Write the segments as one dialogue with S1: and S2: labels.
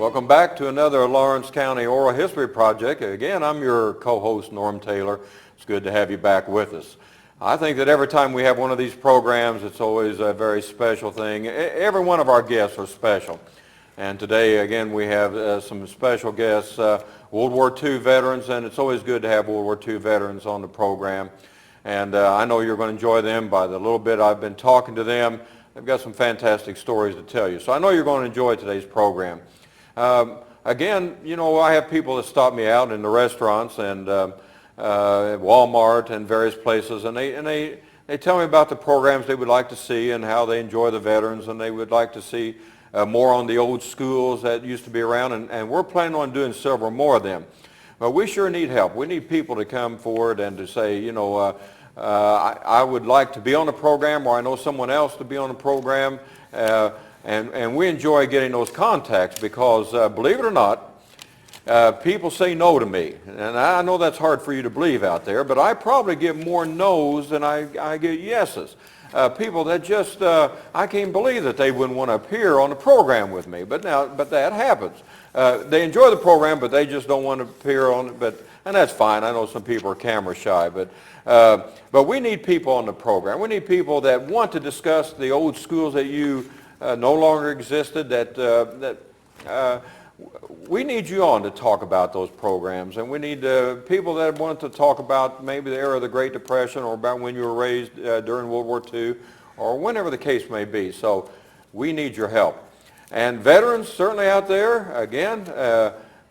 S1: Welcome back to another Lawrence County Oral History Project. Again, I'm your co-host, Norm Taylor. It's good to have you back with us. I think that every time we have one of these programs, it's always a very special thing. Every one of our guests are special. And today, again, we have some special guests, World War II veterans, and it's always good to have World War II veterans on the program. And I know you're going to enjoy them. By the little bit I've been talking to them, they've got some fantastic stories to tell you. So I know you're going to enjoy today's program. Again, you know, I have people that stop me out in the restaurants and Walmart and various places, and they tell me about the programs they would like to see and how they enjoy the veterans, and they would like to see more on the old schools that used to be around, and we're planning on doing several more of them. But we sure need help. We need people to come forward and to say, you know, I would like to be on the program, or I know someone else to be on the program. And we enjoy getting those contacts because, believe it or not, people say no to me. And I know that's hard for you to believe out there, but I probably get more no's than I get yeses. People that just, I can't believe that they wouldn't want to appear on the program with me, but that happens. They enjoy the program, but they just don't want to appear on it, and that's fine. I know some people are camera shy, but we need people on the program. We need people that want to discuss the old schools that you no longer existed, that we need you on to talk about those programs, and we need people that want to talk about maybe the era of the Great Depression, or about when you were raised during World War II, or whenever the case may be. So we need your help. And veterans certainly out there, again,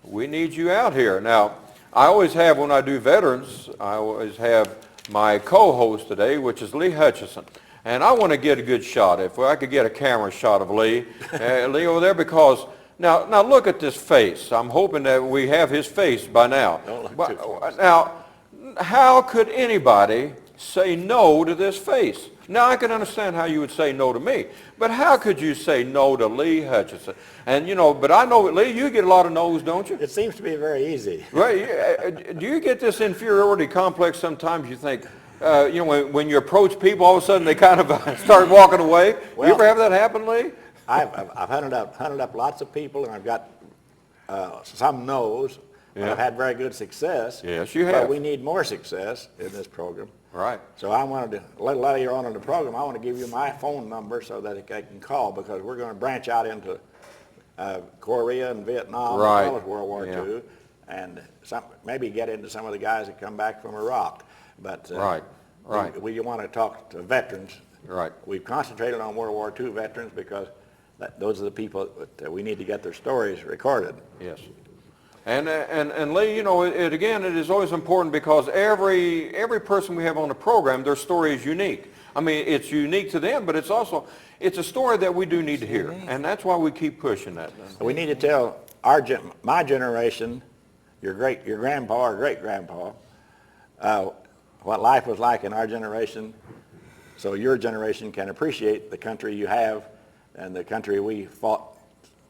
S1: we need you out here. Now, I always have, when I do veterans, I always have my co-host today, which is Lee Hutchinson. And I want to get a good shot, if I could get a camera shot of Lee, Lee over there, because now look at this face. I'm hoping that we have his face by now. Now, how could anybody say no to this face? Now, I can understand how you would say no to me, but how could you say no to Lee Hutchinson? And, you know, but I know, Lee, you get a lot of no's, don't you?
S2: It seems to be very easy.
S1: Right. Do you get this inferiority complex sometimes? You think, you know, when you approach people, all of a sudden they kind of start walking away.
S2: Well,
S1: you ever have that happen, Lee?
S2: I've hunted up lots of people, and I've got some no's. Yeah. I've had very good success.
S1: Yes, you have.
S2: But we need more success in this program.
S1: Right.
S2: So I wanted to, later on in the program, I want to give you my phone number so that I can call, because we're going to branch out into Korea and Vietnam,
S1: right,
S2: as well as World War II, and maybe get into some of the guys that come back from Iraq. But
S1: right.
S2: we want to talk to veterans.
S1: Right.
S2: We've concentrated on World War II veterans because those are the people that we need to get their stories recorded.
S1: Yes. And Lee, you know, it is always important, because every person we have on the program, their story is unique. I mean, it's unique to them, but it's a story that we do need to hear, and that's why we keep pushing that.
S2: We need to tell my generation, your grandpa or great grandpa, what life was like in our generation, so your generation can appreciate the country you have and the country we fought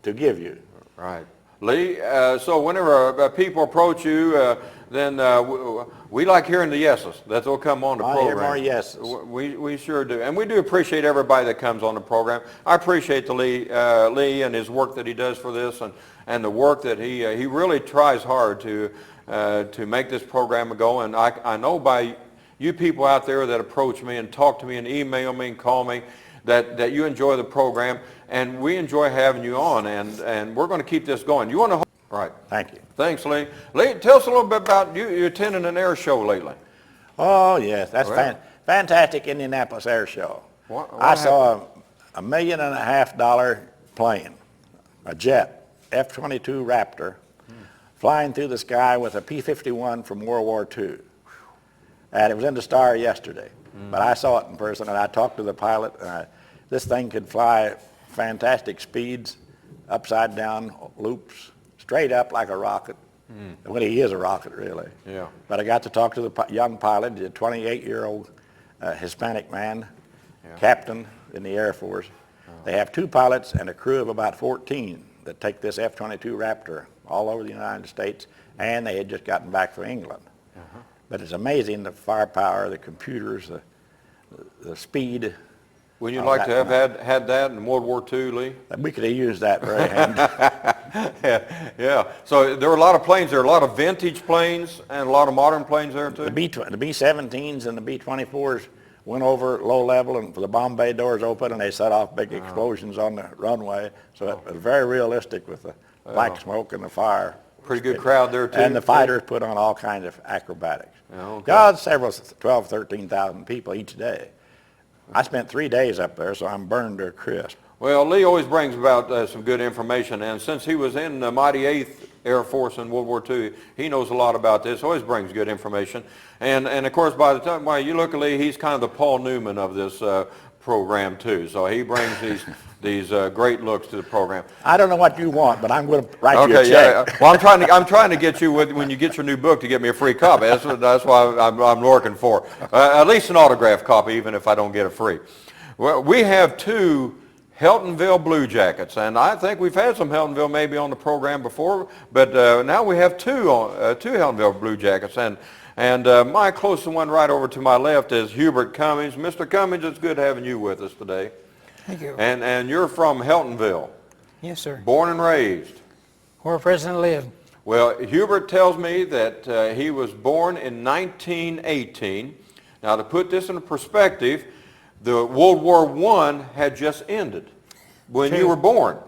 S2: to give you.
S1: Right. Lee, so whenever people approach you, then we like hearing the yeses. That will come on the program.
S2: I hear more yeses.
S1: We sure do. And we do appreciate everybody that comes on the program. I appreciate Lee and his work that he does for this, and the work that he really tries hard to make this program go. And I know by you people out there that approach me and talk to me and email me and call me, that you enjoy the program, and we enjoy having you on, and we're going to keep this going. You want to? Right.
S2: Thank you.
S1: Thanks, Lee. Lee, tell us a little bit about you attending an air show lately.
S2: Oh, yes. That's fantastic Indianapolis Air Show.
S1: What
S2: I saw a $1.5 million plane, a jet, F-22 Raptor, flying through the sky with a P-51 from World War II. And it was in the Star yesterday. But I saw it in person, and I talked to the pilot. This thing could fly fantastic speeds, upside down loops, straight up like a rocket. Well, he is a rocket, really.
S1: Yeah.
S2: But I got to talk to the young pilot, a 28-year-old Hispanic man, captain in the Air Force. They have 2 pilots and a crew of about 14 that take this F-22 Raptor all over the United States, and they had just gotten back from England. But it's amazing, the firepower, the computers, the speed.
S1: Would you like to have had that in World War II, Lee?
S2: We could have used that very handy.
S1: Yeah. So there were a lot of planes there, a lot of vintage planes and a lot of modern planes there too?
S2: The B-17s and the B-24s went over low level and the bomb bay doors open and they set off big explosions on the runway. So it was very realistic with the black smoke and the fire.
S1: Pretty good crowd there too?
S2: And the fighters put on all kinds of acrobatics.
S1: Okay.
S2: Yeah, several, 12, 13,000 people each day. I spent 3 days up there, so I'm burned to a crisp.
S1: Well, Lee always brings about some good information, and since he was in the mighty 8th Air Force in World War II, he knows a lot about this, always brings good information. And of course, by the time, well, you look at Lee, he's kind of the Paul Newman of this program too, so he brings these great looks to the program.
S2: I don't know what you want, but I'm going to write you a check.
S1: Yeah. Well, I'm trying to get you, when you get your new book, to get me a free copy. That's what I'm working for. At least an autographed copy, even if I don't get it free. Well, we have 2 Heltonville Blue Jackets, and I think we've had some Heltonville maybe on the program before, but now we have two Heltonville Blue Jackets, and my closest one right over to my left is Hubert Cummings. Mr. Cummings, it's good having you with us today.
S3: Thank you.
S1: And you're from Heltonville.
S3: Yes, sir.
S1: Born and raised.
S3: Where President lived.
S1: Well, Hubert tells me that he was born in 1918. Now, to put this in perspective, the World War I had just ended when you were born.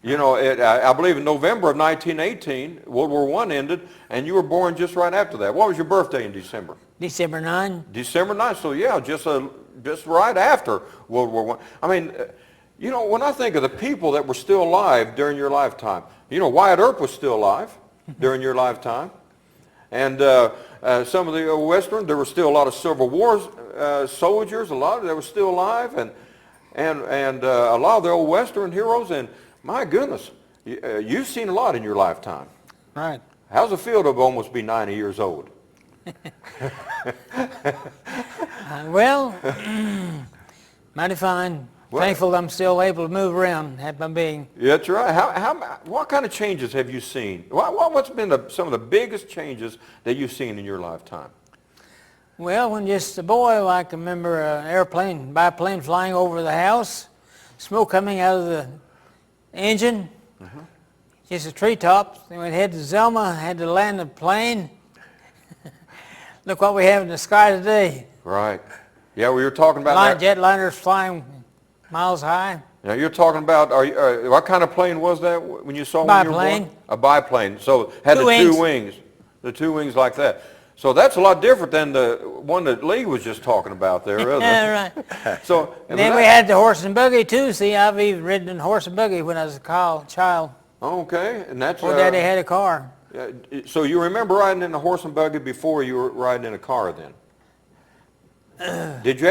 S1: You know, I believe in November of 1918, World War I ended, and you were born just right after that. What was your birthday in December?
S3: December 9.
S1: December 9th, so yeah, just right after World War I. I mean, you know, when I think of the people that were still alive during your lifetime, you know, Wyatt Earp was still alive during your lifetime. And some of the Western, there were still a lot of Civil War soldiers, a lot of them were still alive, and a lot of the old Western heroes, and my goodness, you've seen a lot in your lifetime.
S3: Right.
S1: How's it feel to almost be 90 years old?
S3: Well, mighty fine.
S1: Well,
S3: Thankful I'm still able to move around, have my being.
S1: Yeah, that's right. What kind of changes have you seen? What's been some of the biggest changes that you've seen in your lifetime?
S3: Well, when just a boy, I can remember an biplane flying over the house, smoke coming out of the engine, just the treetops. Then we'd head to Zelma, had to land the plane. Look what we have in the sky today.
S1: Right. Yeah, we were talking about
S3: Jetliners flying miles high.
S1: Now you're talking about, what kind of plane was that when you saw when you were born?
S3: Biplane.
S1: A biplane. So had the two wings. The 2 wings like that. So that's a lot different than the one that Lee was just talking about there, isn't it?
S3: Yeah, right.
S1: So,
S3: And then we had the horse and buggy too. See, I've even ridden in horse and buggy when I was a child.
S1: Okay, and that's...
S3: Before Daddy had a car.
S1: So you remember riding in a horse and buggy before you were riding in a car then? Did you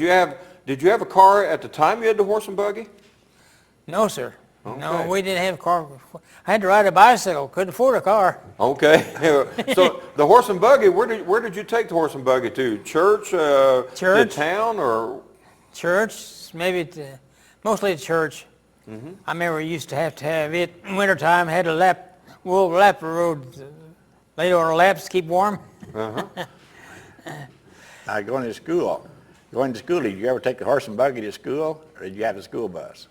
S1: have a car at the time you had the horse and buggy?
S3: No, sir.
S1: Okay.
S3: No, we didn't have a car. I had to ride a bicycle. Couldn't afford a car.
S1: Okay. So the horse and buggy, where did you take the horse and buggy to? Church?
S3: Church.
S1: To town or?
S3: Church, mostly church. I remember we used to have it in wintertime. Had a wool lap the road, laid on our laps to keep warm.
S2: Going to school, did you ever take the horse and buggy to school, or did you have a school bus?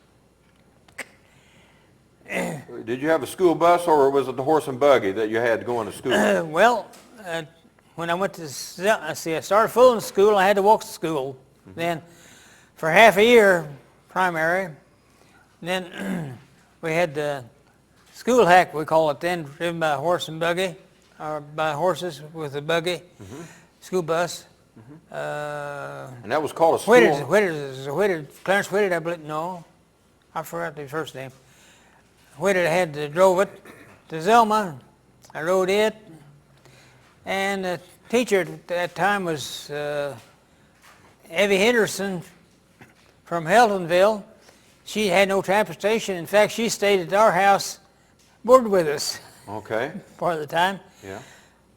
S1: Did you have a school bus, or was it the horse and buggy that you had going to school?
S3: Well, when I went to, I started full in school, I had to walk to school. Then for half a year, primary, then we had the school hack, we call it then, driven by a horse and buggy, or by horses with a buggy, school bus.
S1: And that was called a school?
S3: Clarence Whitted, I believe, no, I forgot the first name. Whitted drove it to Zelma. I rode it, and the teacher at that time was Evie Henderson from Heltonville. She had no transportation. In fact, she stayed at our house, boarded with us.
S1: Okay.
S3: Part of the time.
S1: Yeah.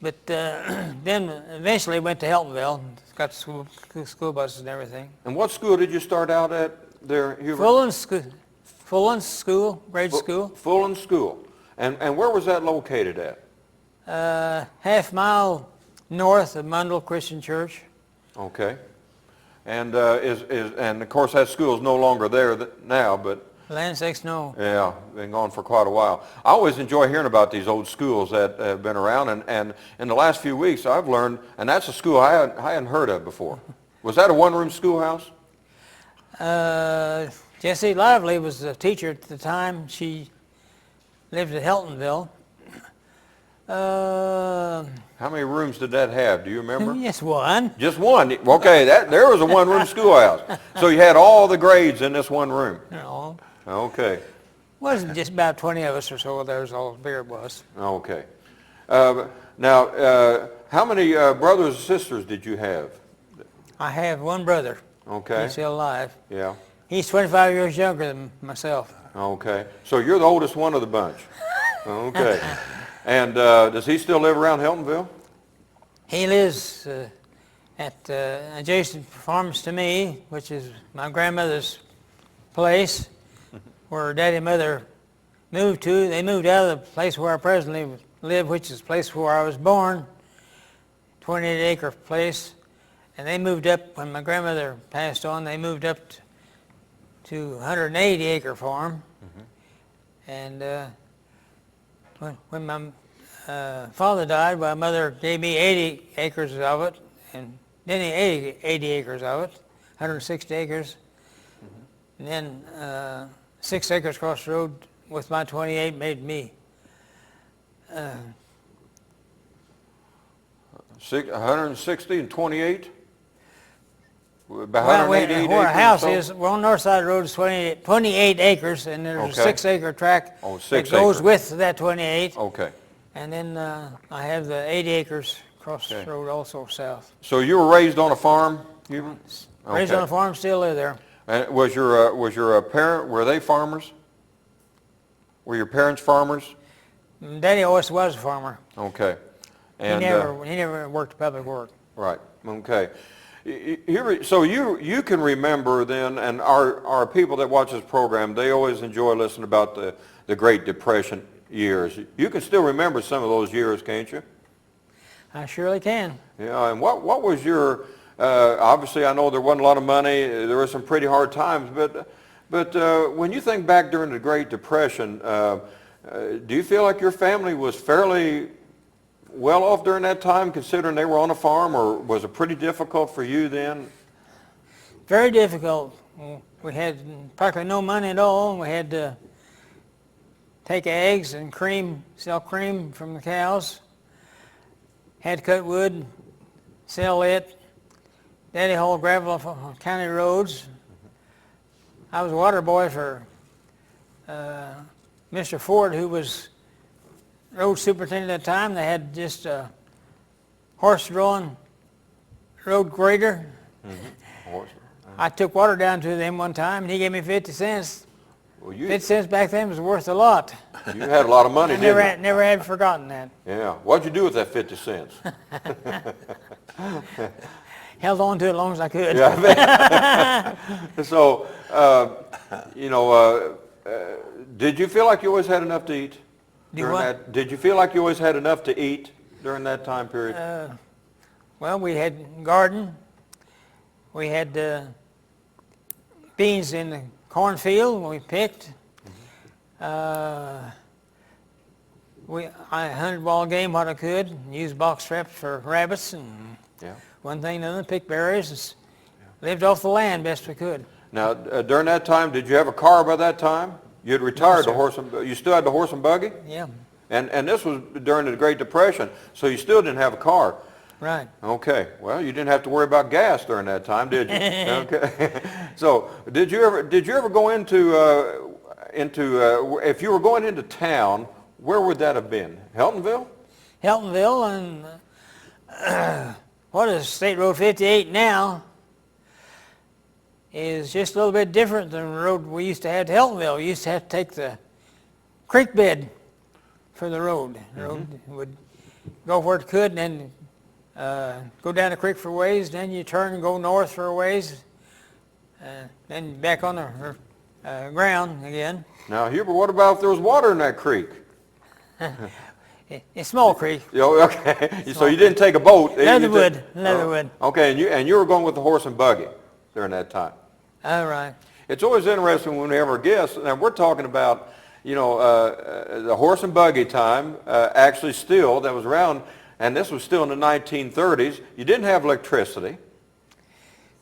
S3: But then eventually went to Heltonville, got school buses and everything.
S1: And what school did you start out at there, Hubert?
S3: Fulham School, grade school.
S1: Fulham School. And where was that located at?
S3: Half-mile north of Mundell Christian Church.
S1: Okay. And and of course that school is no longer there now, but
S3: Land sakes, no.
S1: Yeah, been gone for quite a while. I always enjoy hearing about these old schools that have been around, and in the last few weeks I've learned, and that's a school I hadn't heard of before. Was that a one-room schoolhouse?
S3: Jessie Lively was the teacher at the time. She lived at Heltonville.
S1: How many rooms did that have? Do you remember?
S3: Yes, one.
S1: Just one. Okay, there was a one-room schoolhouse. So you had all the grades in this one room.
S3: No,
S1: Okay.
S3: wasn't just about 20 of us or so. There's all beer it was.
S1: Okay. Now, how many brothers and sisters did you have?
S3: I have one brother.
S1: Okay.
S3: He's still alive.
S1: Yeah.
S3: He's 25 years younger than myself.
S1: Okay. So you're the oldest one of the bunch. Okay. And does he still live around Heltonville?
S3: He lives at adjacent farms to me, which is my grandmother's place, where Daddy and Mother moved to. They moved out of the place where I presently live, which is the place where I was born, 28-acre place. And they moved up, when my grandmother passed on, they moved up to 180-acre farm. And when my father died, my mother gave me 80 acres of it, and then 80 acres of it, 160 acres. And then 6 acres across the road with my 28 made me
S1: 160 and 28? About
S3: well,
S1: 188
S3: where our
S1: acres
S3: house
S1: or so?
S3: is, we're on the north side of the road, is 28 acres, and there's a
S1: Okay.
S3: 6-acre tract
S1: Oh,
S3: that
S1: 6
S3: goes
S1: acres.
S3: with that 28.
S1: Okay.
S3: And then I have the 80 acres across
S1: Okay.
S3: the road also south.
S1: So you were raised on a farm, Hubert?
S3: Raised
S1: Okay.
S3: on a farm, still live there.
S1: And was your parent, were they farmers? Were your parents farmers?
S3: Daddy always was a farmer.
S1: Okay.
S3: He
S1: And
S3: never worked public work.
S1: right. Okay. So you can remember then, and our people that watch this program, they always enjoy listening about the Great Depression years. You can still remember some of those years, can't you?
S3: I surely can.
S1: Yeah. And what was your obviously, I know there wasn't a lot of money. There were some pretty hard times, but when you think back during the Great Depression, do you feel like your family was fairly well off during that time, considering they were on a farm, or was it pretty difficult for you then?
S3: Very difficult. We had practically no money at all. We had to take eggs and cream, sell cream from the cows. Had to cut wood, sell it. Daddy hauled gravel off of county roads. I was a water boy for Mr. Ford, who was road superintendent at the time. They had just a horse-drawn road grader. I took water down to them one time, and he gave me 50 cents.
S1: Well,
S3: 50 cents back then was worth a lot.
S1: you had a lot of money,
S3: I
S1: didn't
S3: never had forgotten that.
S1: you? Yeah. What'd you do with that 50 cents?
S3: Held on to it as long as I could.
S1: Yeah. So, did you feel like you always had enough to eat? Did you feel like you always had enough to eat during that time period?
S3: Well, we had garden. We had beans in the cornfield we picked. I hunted wild game what I could, used box traps for rabbits and
S1: Yeah.
S3: one thing and another, picked berries, and lived off the land best we could.
S1: Now, during that time, did you have a car by that time? You had retired
S3: No,
S1: you still had the horse and buggy?
S3: Yeah,
S1: And this was during the Great Depression, so you still didn't have a car.
S3: right.
S1: Okay. Well, you didn't have to worry about gas during that time, did you? Okay. So, did you ever go into if you were going into town, where would that have been? Heltonville?
S3: Heltonville, and what is State Road 58 now is just a little bit different than the road we used to have to Heltonville. We used to have to take the creek bed for the road. The road would go where it could, and then go down the creek for a ways, then you turn and go north for a ways, then back on the ground again.
S1: Now, Hubert, what about if there was water in that creek?
S3: It's small creek.
S1: Okay. So you didn't take a boat.
S3: Leatherwood.
S1: Okay, and you were going with the horse and buggy during that time.
S3: All right.
S1: it's always interesting when we have our guests, and we're talking about, you know, the horse and buggy time, actually still, that was around, and this was still in the 1930s. You didn't have electricity.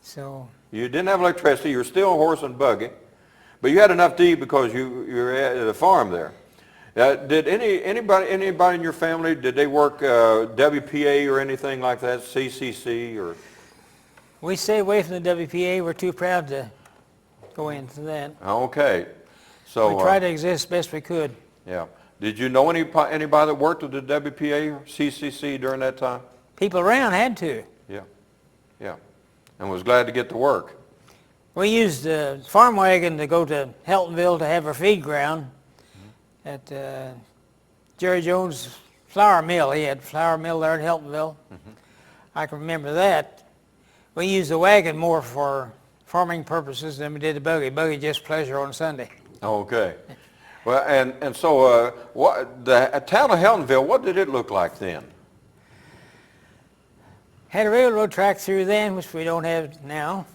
S3: So
S1: You didn't have electricity. You were still a horse and buggy, but you had enough to eat because you were at a farm there. Did anybody in your family, did they work WPA or anything like that, CCC or?
S3: we stay away from the WPA. We're too proud to go into that.
S1: Okay, so
S3: We tried to exist best we could.
S1: yeah. Did you know anybody that worked with the WPA or CCC during that time?
S3: People around had to.
S1: Yeah, yeah, and was glad to get to work.
S3: We used the farm wagon to go to Heltonville to have our feed ground at Jerry Jones' flour mill. He had a flour mill there in Heltonville. I can remember that. We used the wagon more for farming purposes than we did the buggy. Buggy just pleasure on Sunday.
S1: Okay. Well, and so the town of Heltonville, what did it look like then?
S3: Had a railroad track through then, which we don't have now.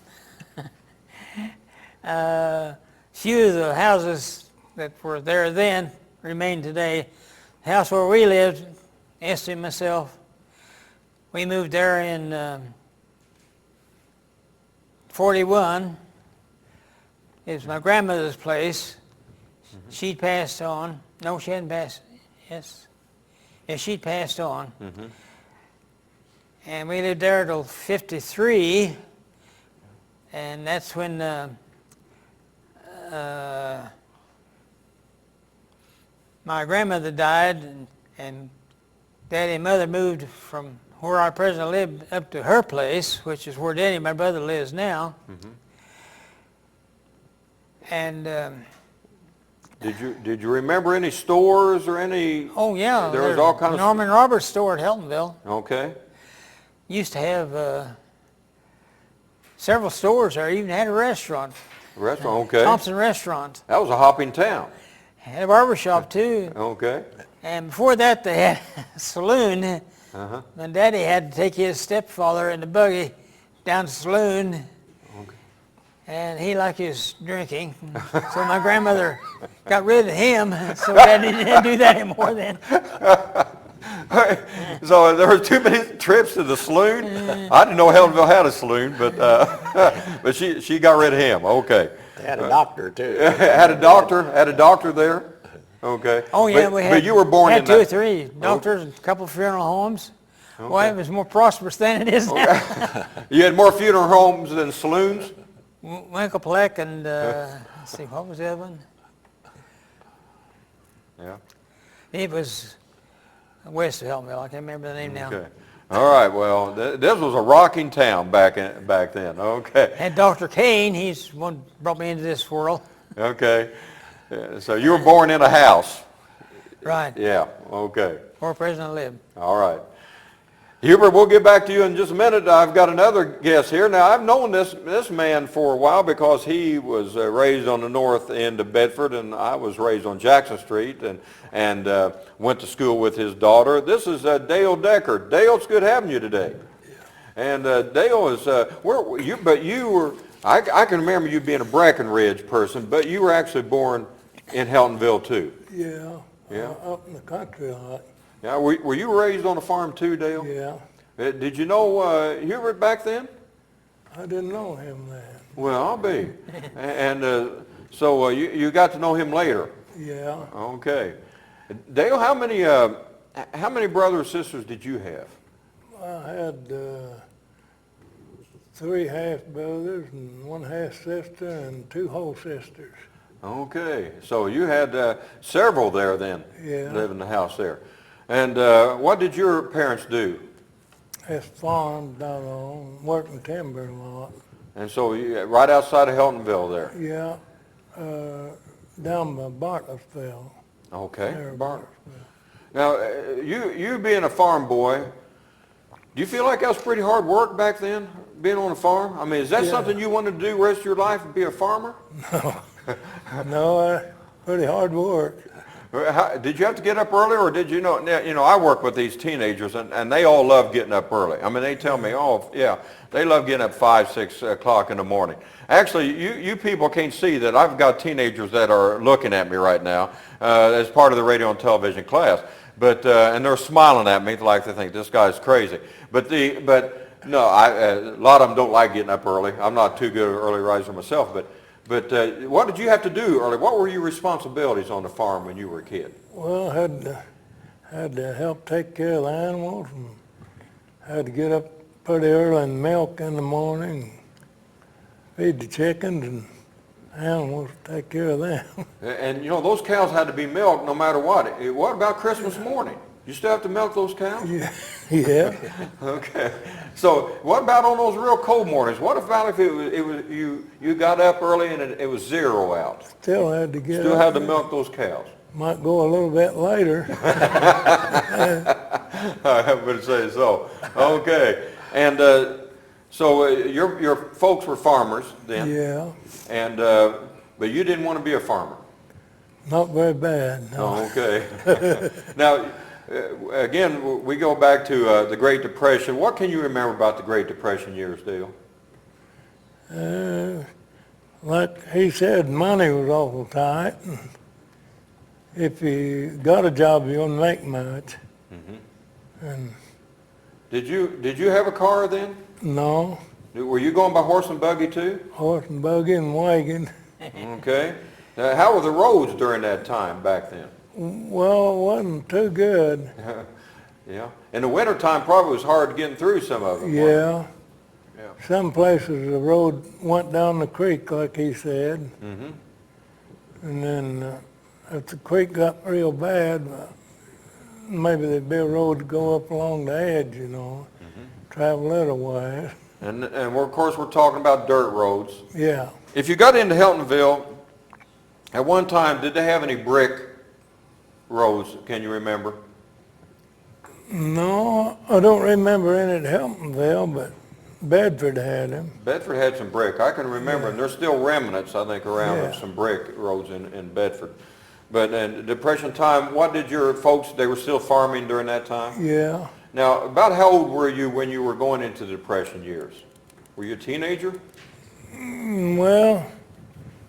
S3: Few of the houses that were there then remain today. The house where we lived, Esther and myself, we moved there in 41. It was my grandmother's place. She'd passed on. No, she hadn't passed. Yes. Yeah, she'd passed on. And we lived there till 53. And that's when my grandmother died, and Daddy and Mother moved from where I presently lived up to her place, which is where Daddy, my brother, lives now. And
S1: Did you remember any stores or any?
S3: oh yeah,
S1: There was all kinds of.
S3: Norman Roberts store at Heltonville.
S1: Okay.
S3: Used to have several stores there. Even had a restaurant,
S1: Restaurant. Okay.
S3: Thompson Restaurant.
S1: That was a hopping town.
S3: Had a barber shop too.
S1: Okay.
S3: And before that, they had a saloon. My daddy had to take his stepfather in the buggy down to the saloon. And he liked his drinking. So my grandmother got rid of him, so Daddy didn't do that anymore then.
S1: So there were too many trips to the saloon. I didn't know Heltonville had a saloon, but but she got rid of him. Okay.
S2: They had a doctor too.
S1: Had a doctor there. Okay.
S3: Oh yeah, we had.
S1: But you were born
S3: had
S1: in
S3: two or
S1: that.
S3: three doctors, and a couple of funeral homes. Well, it was more prosperous than it is now.
S1: You had more funeral homes than saloons.
S3: Winklepleck and let's see, what was the other one?
S1: Yeah.
S3: It was west of Heltonville. I can't remember the name now.
S1: Okay. All right. Well, this was a rocking town back then. Okay.
S3: Had Dr. Kane. He's the one who brought me into this world.
S1: Okay. Yeah, so you were born in a house.
S3: Right.
S1: Yeah. Okay.
S3: Where President lived.
S1: All right. Hubert, we'll get back to you in just a minute. I've got another guest here. Now, I've known this man for a while because he was raised on the north end of Bedford, and I was raised on Jackson Street and went to school with his daughter. This is Dale Deckard. Dale, it's good having you today. Yeah. And Dale is, but you were, I can remember you being a Breckenridge person, but you were actually born in Heltonville too.
S4: Yeah.
S1: Yeah.
S4: Up in the country a lot.
S1: Yeah, were you raised on a farm too, Dale?
S4: Yeah.
S1: Did you know Hubert back then?
S4: I didn't know him then.
S1: Well, I'll be. And so you got to know him later.
S4: Yeah.
S1: Okay. Dale, how many brothers or sisters did you have?
S4: I had 3 half brothers and 1 half sister and 2 whole sisters.
S1: Okay. So you had several there then.
S4: Yeah.
S1: Live in the house there. And what did your parents do?
S4: That's farmed down on, working timber a lot.
S1: And so right outside of Heltonville there.
S4: Yeah. Down by Bartlesville.
S1: Okay.
S4: Near
S1: Bartlesville.
S4: Bartlesville.
S1: Now, you being a farm boy, do you feel like that was pretty hard work back then, being on a farm? I mean, is that
S4: Yeah.
S1: something you wanted to do the rest of your life, and be a farmer?
S4: No, pretty hard work.
S1: Did you have to get up early, or did you know? You know, I work with these teenagers, and they all love getting up early. I mean, they tell me, oh, yeah, they love getting up 5, 6 o'clock in the morning. Actually, you people can't see that I've got teenagers that are looking at me right now as part of the radio and television class. But and they're smiling at me like they think this guy's crazy. But no, a lot of them don't like getting up early. I'm not too good an early riser myself, but what did you have to do early? What were your responsibilities on the farm when you were a kid?
S4: Well, had to help take care of the animals, and had to get up pretty early and milk in the morning, feed the chickens and animals, take care of them.
S1: And you know, those cows had to be milked no matter what. What about Christmas morning? You still have to milk those cows?
S4: Yeah.
S1: Okay. So what about on those real cold mornings? What about if it was you got up early and it was 0 out?
S4: Still had to get
S1: Still
S4: up.
S1: had to milk those cows.
S4: Might go a little bit later.
S1: I would say so. Okay. And so your folks were farmers then.
S4: Yeah.
S1: And but you didn't want to be a farmer.
S4: Not very bad, no.
S1: Oh, okay. Now, again, we go back to the Great Depression. What can you remember about the Great Depression years, Dale?
S4: Like he said, money was awful tight. And if you got a job, you wouldn't make much.
S1: Mm-hmm.
S4: And
S1: Did you have a car then?
S4: no,
S1: Were you going by horse and buggy too?
S4: horse and buggy and wagon.
S1: Okay. How were the roads during that time back then?
S4: Well, it wasn't too good.
S1: Yeah. In the wintertime, probably was hard getting through some of them. wasn't
S4: Yeah.
S1: it? Yeah.
S4: Some places the road went down the creek, like he said.
S1: Mm-hmm.
S4: And then if the creek got real bad, maybe there'd be a road to go up along the edge, you know, travel it a ways.
S1: And of course, we're talking about dirt roads.
S4: Yeah.
S1: If you got into Heltonville, at one time, did they have any brick roads? Can you remember?
S4: No, I don't remember any at Heltonville, but Bedford had them.
S1: Bedford had some brick. I can remember, and there's still remnants, I think, around of
S4: Yeah.
S1: some brick roads in Bedford. But in Depression time, what did your folks, they were still farming during that time?
S4: Yeah.
S1: Now, about how old were you when you were going into the Depression years? Were you a teenager?
S4: Well,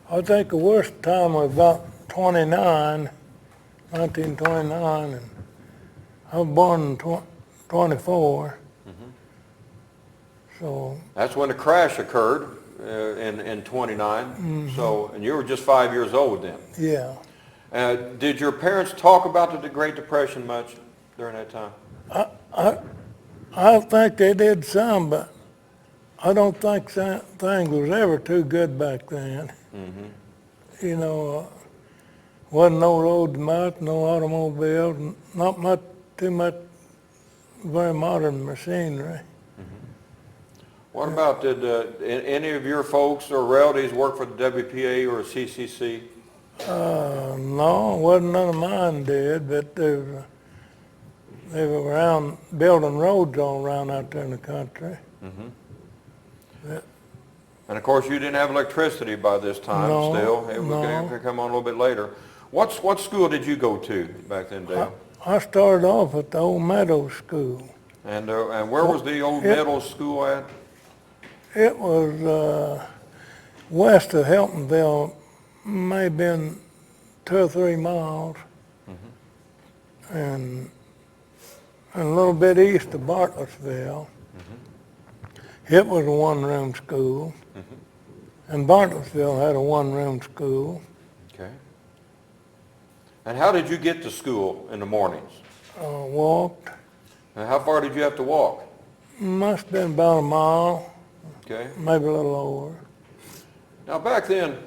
S4: I think the worst time was about 1929, and I was born in 24. So,
S1: That's when the crash occurred in 29. So, and you were just 5 years old then.
S4: yeah.
S1: Did your parents talk about the Great Depression much during that time?
S4: I think they did some, but I don't think things was ever too good back then. You know, wasn't no roads much, no automobiles, not much, too much very modern machinery.
S1: What about, did any of your folks or relatives work for the WPA or CCC?
S4: No, wasn't none of mine did, but they were around building roads all around out there in the country.
S1: And of course, you didn't have electricity by this time
S4: No,
S1: still. It was
S4: no.
S1: going to come on a little bit later. What school did you go to back then, Dale?
S4: I started off at the Old Meadows School.
S1: And where was the old middle school at?
S4: It was west of Heltonville, may have been 2 or 3 miles, and a little bit east of Bartlesville. It was a one-room school, and Bartlesville had a one-room school.
S1: Okay. And how did you get to school in the mornings?
S4: Walked,
S1: And how far did you have to walk?
S4: must have been about a mile,
S1: Okay.
S4: maybe a little over.
S1: Now back then,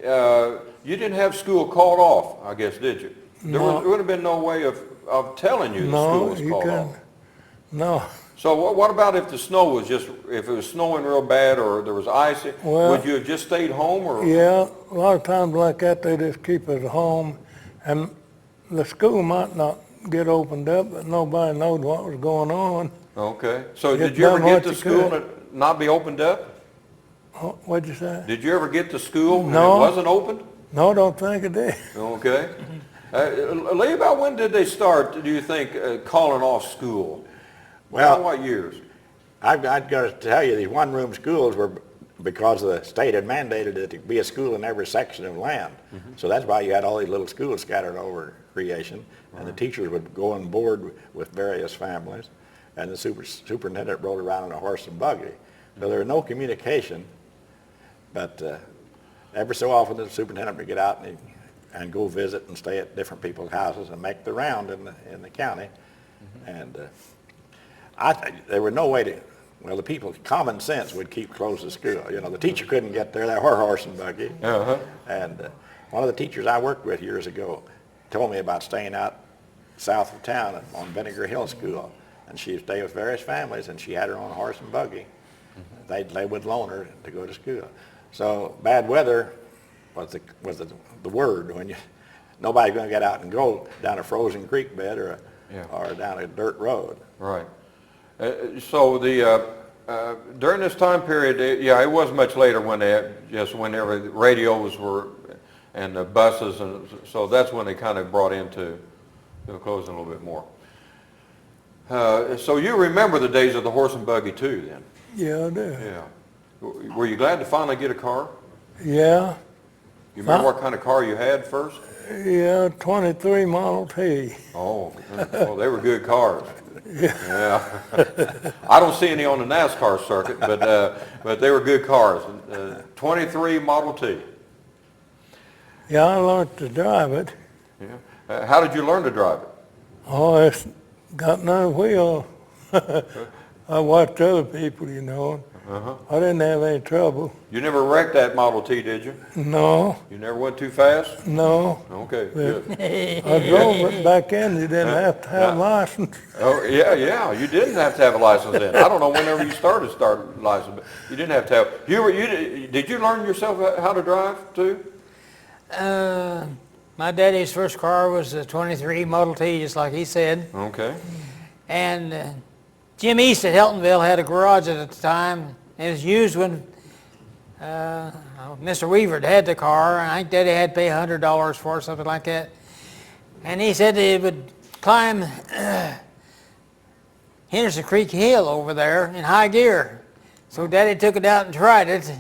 S1: you didn't have school called off, I guess, did you? There would have been no way of telling you the school
S4: No,
S1: was
S4: you
S1: called
S4: couldn't.
S1: off.
S4: No,
S1: So what about if the snow was just, if it was snowing real bad or there was ice,
S4: Well,
S1: would you have just stayed home or?
S4: yeah, a lot of times like that, they just keep us at home, and the school might not get opened up, but nobody knowed what was going on.
S1: Okay. So
S4: Get
S1: did you ever
S4: done
S1: get
S4: what
S1: to
S4: you
S1: school
S4: could.
S1: and it not be opened up?
S4: What'd you say?
S1: Did you ever get to school and
S4: No.
S1: it wasn't opened?
S4: No, don't think it did.
S1: Okay. Lee, about when did they start, do you think, calling off school?
S2: Well,
S1: About what years?
S2: I've got to tell you, these one-room schools were because the state had mandated it to be a school in every section of land. So that's why you had all these little schools scattered over creation, and the teachers would go on board with various families, and the superintendent rode around in a horse and buggy. So there was no communication, but every so often the superintendent would get out and go visit and stay at different people's houses and make the round in the county. And there was no way to, well, the people, common sense would keep close to school. You know, the teacher couldn't get there, they were horse and buggy. And one of the teachers I worked with years ago told me about staying out south of town on Vinegar Hill School. And she would stay with various families, and she had her own horse and buggy. They would loan her to go to school. So bad weather was the word. When nobody's going to get out and go down a frozen creek bed or down a dirt road.
S1: Right. So during this time period, it was much later when whenever the radios were and the buses, and so that's when they kind of brought into closing a little bit more. So you remember the days of the horse and buggy too, then?
S4: Yeah, I do.
S1: Yeah. Were you glad to finally get a car?
S4: Yeah.
S1: You remember what kind of car you had first?
S4: Yeah, 23 Model T.
S1: Oh, they were good cars. Yeah. I don't see any on the NASCAR circuit, but they were good cars. 23 Model T.
S4: Yeah, I learned to drive it.
S1: Yeah. How did you learn to drive it?
S4: Oh, it's got no wheel. I watched other people, you know. I didn't have any trouble.
S1: You never wrecked that Model T, did you?
S4: No,
S1: You never went too fast?
S4: no.
S1: Okay, good.
S4: I drove it back in. You didn't have to have a license.
S1: Oh, yeah, you didn't have to have a license then. I don't know whenever you started license, but you didn't have to have. Did you learn yourself how to drive too?
S3: My daddy's first car was a 23 Model T, just like he said.
S1: Okay.
S3: And Jim East at Heltonville had a garage at the time. It was used when Mr. Weaver had the car, and I think Daddy had to pay $100 for it, something like that. And he said he would climb Henderson Creek Hill over there in high gear. So Daddy took it out and tried it.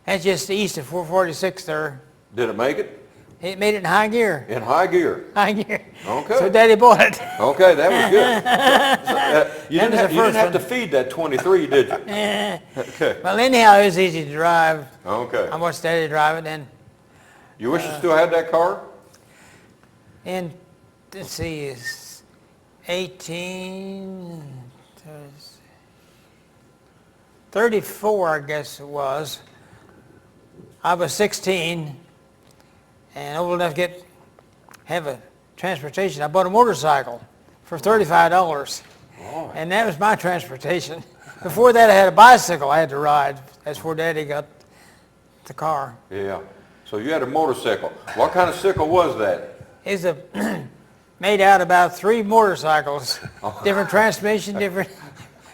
S3: That's just east of 446 there.
S1: Did it make it?
S3: It made it in high gear.
S1: In high gear.
S3: High gear.
S1: Okay.
S3: So Daddy bought it.
S1: Okay, that was good. You
S3: That was
S1: didn't
S3: the
S1: have to
S3: first
S1: feed that 23, did you? Okay.
S3: Well, anyhow, it was easy to drive.
S1: Okay.
S3: I watched Daddy drive it, and
S1: You wish you still had that car?
S3: in, let's see, it's 34, I guess it was. I was 16 and old enough to have a transportation. I bought a motorcycle for $35, and that was my transportation. Before that, I had a bicycle I had to ride. That's before Daddy got the car.
S1: Yeah. So you had a motorcycle. What kind of sickle was that?
S3: It's made out about 3 motorcycles, different transmission, different.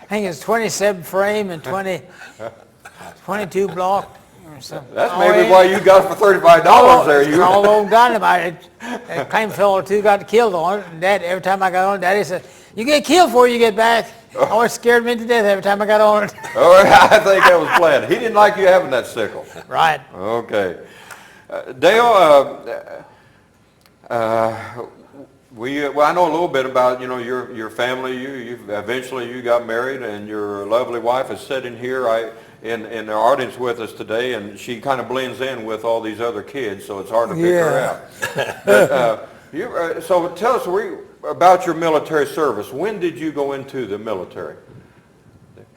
S3: I think it's 27 frame and 22 block. Or something.
S1: That's maybe why you got it for $35 there. You.
S3: All old dynamite. A claim fellow or two got killed on it. And Dad, every time I got on it, Daddy said, "You get killed before you get back." Always scared me to death every time I got on it.
S1: Oh, I think that was planned. He didn't like you having that sickle.
S3: Right.
S1: Okay. Dale, well, I know a little bit about, your family. You eventually got married, and your lovely wife is sitting here in the audience with us today, and she kind of blends in with all these other kids, so it's hard to pick her out. But, so tell us about your military service. When did you go into the military?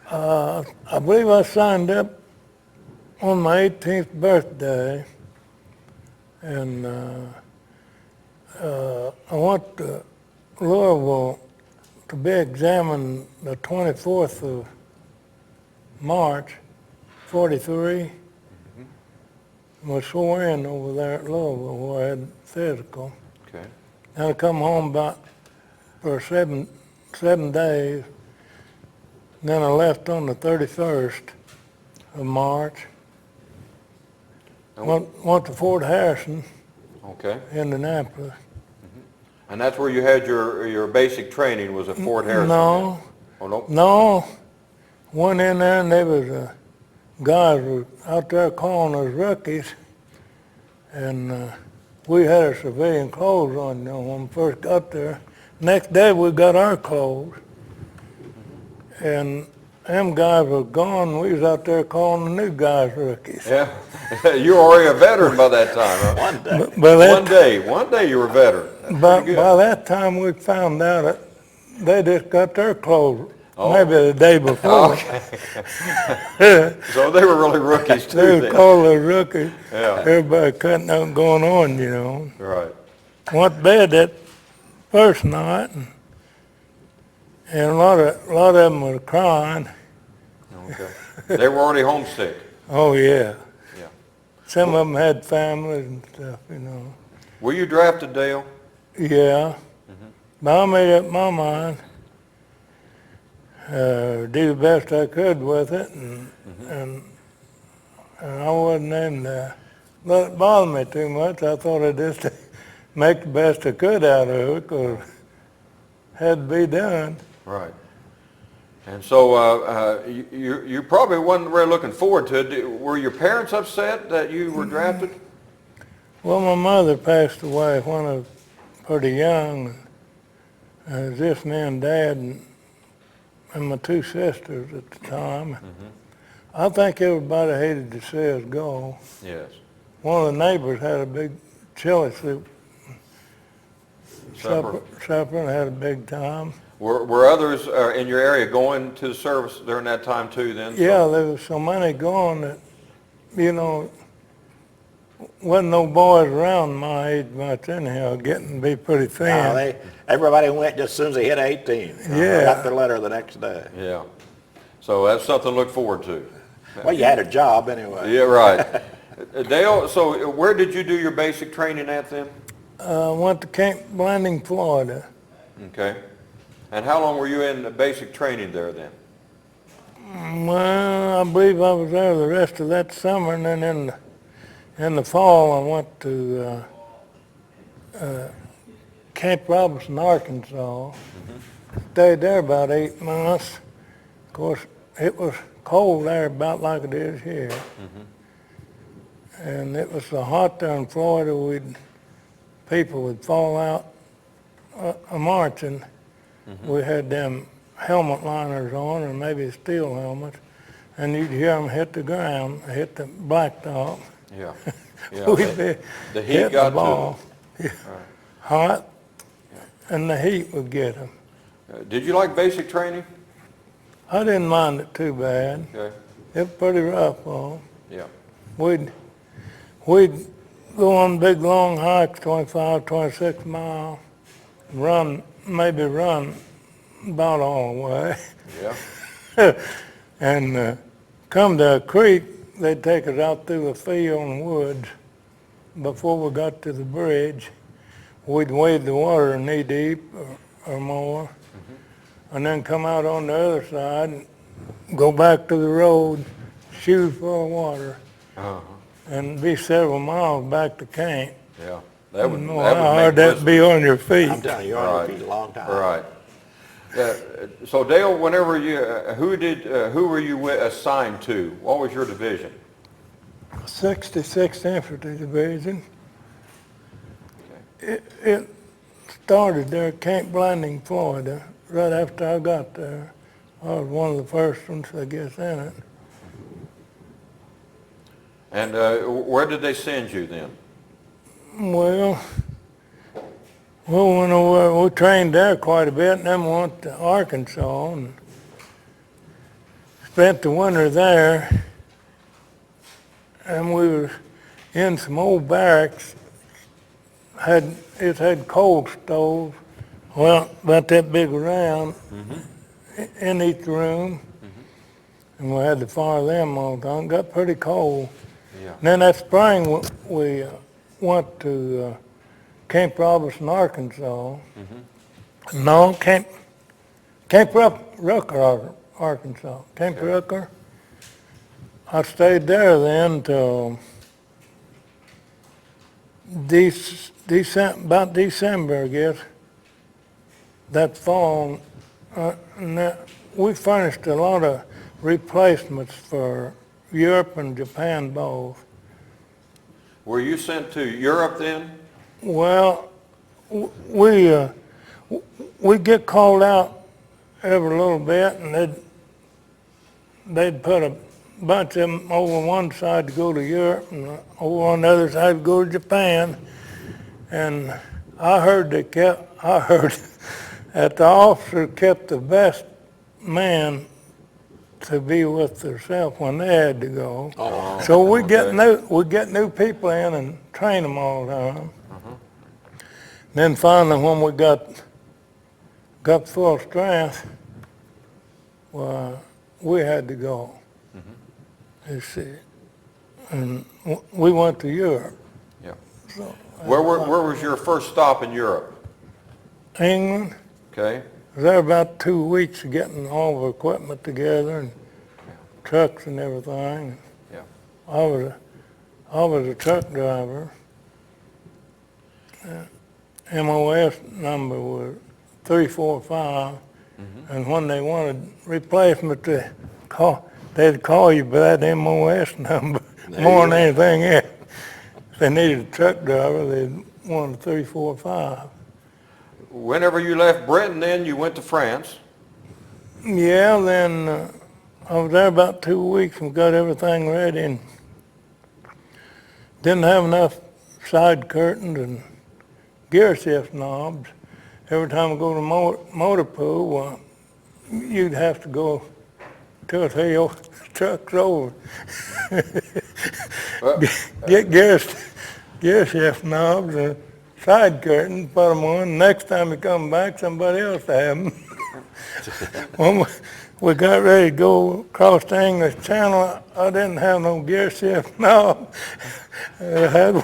S4: I believe I signed up on my 18th birthday, and I went to Louisville to be examined the 24th of March, 43. Was sworn in over there at Louisville where I had physical.
S1: Okay.
S4: And I come home for seven days. Then I left on the 31st of March. Went to Fort Harrison,
S1: Okay.
S4: Indianapolis.
S1: And that's where you had your basic training, was at Fort Harrison?
S4: No,
S1: then? Oh, no?
S4: no. Went in there and there was guys were out there calling us rookies, and we had our civilian clothes on, when we first got there. Next day we got our clothes, and them guys were gone. We was out there calling the new guys rookies.
S1: Yeah. You were already a veteran by that time, huh?
S2: One day.
S4: But
S1: One day you were a veteran. That's
S4: by
S1: pretty good.
S4: that time we found out that they just got their clothes,
S1: Oh.
S4: maybe the day before.
S1: Okay. So they were really rookies too
S4: They were
S1: then.
S4: called the rookies.
S1: Yeah.
S4: Everybody cutting out and going on,
S1: Right.
S4: Went to bed that first night, and a lot of them were crying.
S1: Okay. They were already homesick.
S4: Oh yeah.
S1: Yeah.
S4: Some of them had families and stuff,
S1: Were you drafted, Dale?
S4: Yeah. But I made up my mind. Do the best I could with it, and I wasn't in let it bother me too much. I thought I'd just make the best I could out of it, because it had to be done.
S1: Right. And so you probably wasn't really looking forward to it. Were your parents upset that you were drafted?
S4: Well, my mother passed away when I was pretty young. It was just me and Dad and my two sisters at the time. I think everybody hated to see us go.
S1: Yes.
S4: One of the neighbors had a big chili soup
S1: Supper.
S4: supper and had a big time.
S1: Were others in your area going to the service during that time too then?
S4: Yeah, there was so many going that, wasn't no boys around my age much anyhow, getting to be pretty thin.
S2: No, everybody went just as soon as they hit 18.
S4: Yeah.
S2: Got their letter the next day.
S1: Yeah. So that's something to look forward to.
S2: Well, you had a job anyway.
S1: Yeah, right. Dale, so where did you do your basic training at then?
S4: Went to Camp Blanding, Florida.
S1: Okay. And how long were you in the basic training there then?
S4: Well, I believe I was there the rest of that summer, and then in the fall I went to Camp Robinson, Arkansas. Stayed there about 8 months. Of course, it was cold there about like it is here. And it was so hot there in Florida, people would fall out marching. We had them helmet liners on, or maybe steel helmets, and you'd hear them hit the ground, hit the blacktop.
S1: Yeah. Yeah.
S4: We'd be
S1: The heat
S4: hitting
S1: got
S4: the
S1: to
S4: ball.
S1: them.
S4: Hot, and the heat would get them.
S1: Did you like basic training?
S4: I didn't mind it too bad.
S1: Okay.
S4: It was pretty rough on.
S1: Yeah.
S4: We'd go on big long hikes, 25, 26 miles, maybe run about all the way.
S1: Yeah.
S4: And come to a creek, they'd take us out through the field and woods. Before we got to the bridge, we'd wade the water knee deep or more, and then come out on the other side and go back to the road, shoes full of water,
S1: Uh-huh.
S4: and be several miles back to camp.
S1: Yeah. That would,
S4: know
S1: that
S4: how
S1: would
S4: hard
S1: make
S4: that'd be on your feet.
S2: I'm telling you, you're on your feet a long time.
S1: Right. So Dale, whenever you, who were you assigned to? What was your division?
S4: 66th Infantry Division. It started there at Camp Blanding, Florida, right after I got there. I was one of the first ones, I guess, in it.
S1: And where did they send you then?
S4: Well, we went over, we trained there quite a bit, and then we went to Arkansas and spent the winter there. And we were in some old barracks. It had coal stoves, well, about that big around, in each room. And we had to fire them all the time. It got pretty cold.
S1: Yeah.
S4: And then that spring, we went to Camp Robinson, Arkansas. No, Camp Rucker, Arkansas. Camp Rucker. I stayed there then till about December, I guess. that fall, we furnished a lot of replacements for Europe and Japan both.
S1: Were you sent to Europe then?
S4: Well, we get called out every little bit, and they'd put a bunch of them over one side to go to Europe, and over on the other side to go to Japan. And I heard that the officer kept the best man to be with themselves when they had to go.
S1: Oh,
S4: So we
S1: okay.
S4: get new people in and train them all the time. Then finally, when we got full strength, well, we had to go. You see, and we went to Europe.
S1: Yeah.
S4: So,
S1: Where was your first stop in Europe?
S4: England.
S1: Okay.
S4: Was there about 2 weeks getting all the equipment together and trucks and everything.
S1: Yeah.
S4: I was a truck driver. MOS number was 345, and when they wanted replacement, they'd call you by that MOS number more than anything else. If they needed a truck driver, they'd want a 345.
S1: Whenever you left Britain then, you went to France.
S4: Yeah, then I was there about 2 weeks and got everything ready, and didn't have enough side curtains and gear shift knobs. Every time I go to motor pool, you'd have to go 2 or 3 trucks over. Get gear shift knobs and side curtains, put them on. Next time you come back, somebody else had them. When we got ready to go across the English Channel, I didn't have no gear shift knob. I had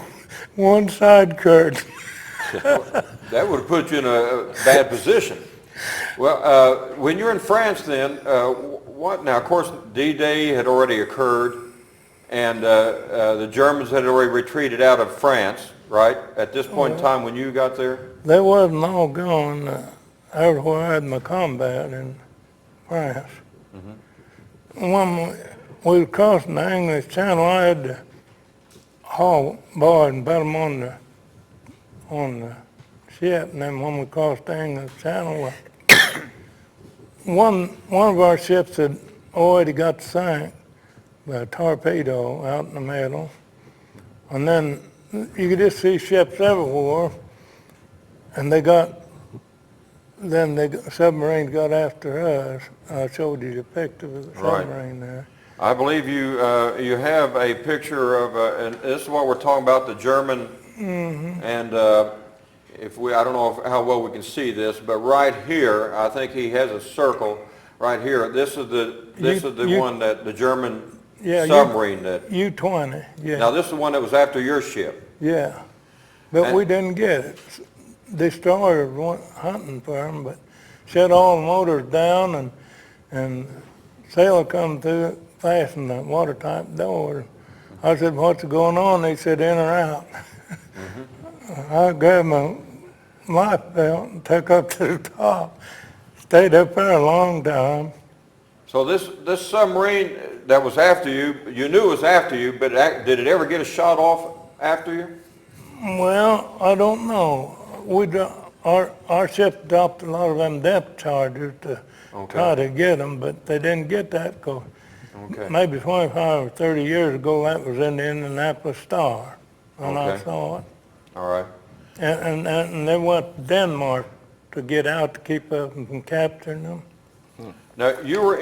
S4: one side curtain.
S1: That would have put you in a bad position. Well, when you're in France then, now of course D-Day had already occurred, and the Germans had already retreated out of France, right? At this point in time when you got there?
S4: They wasn't all gone. Everywhere I had my combat in France. When we were crossing the English Channel, I had to haul boys and put them on the ship, and then when we crossed the English Channel, one of our ships had already got sank by a torpedo out in the middle, and then you could just see ships everywhere, and the submarines got after us. I showed you the picture of the submarine there.
S1: I believe you have a picture of, and this is what we're talking about, the German, and I don't know how well we can see this, but right here, I think he has a circle right here. This is the one that the German submarine that.
S4: U-20, yeah.
S1: Now this is the one that was after your ship.
S4: Yeah, but we didn't get it. Destroyer went hunting for him, but shut all the motors down, and sailor come through, fastened the watertight door. I said, "What's going on?" They said, "In or out." I grabbed my life belt and took up to the top. Stayed up there a long time.
S1: So this submarine that was after you, you knew it was after you, but did it ever get a shot off after you?
S4: Well, I don't know. Our ship dropped a lot of them depth charges to try to get them, but they didn't get that because maybe 25 or 30 years ago that was in the Indianapolis Star when I saw it.
S1: All right.
S4: And they went to Denmark to get out to keep us from capturing them.
S1: Now you were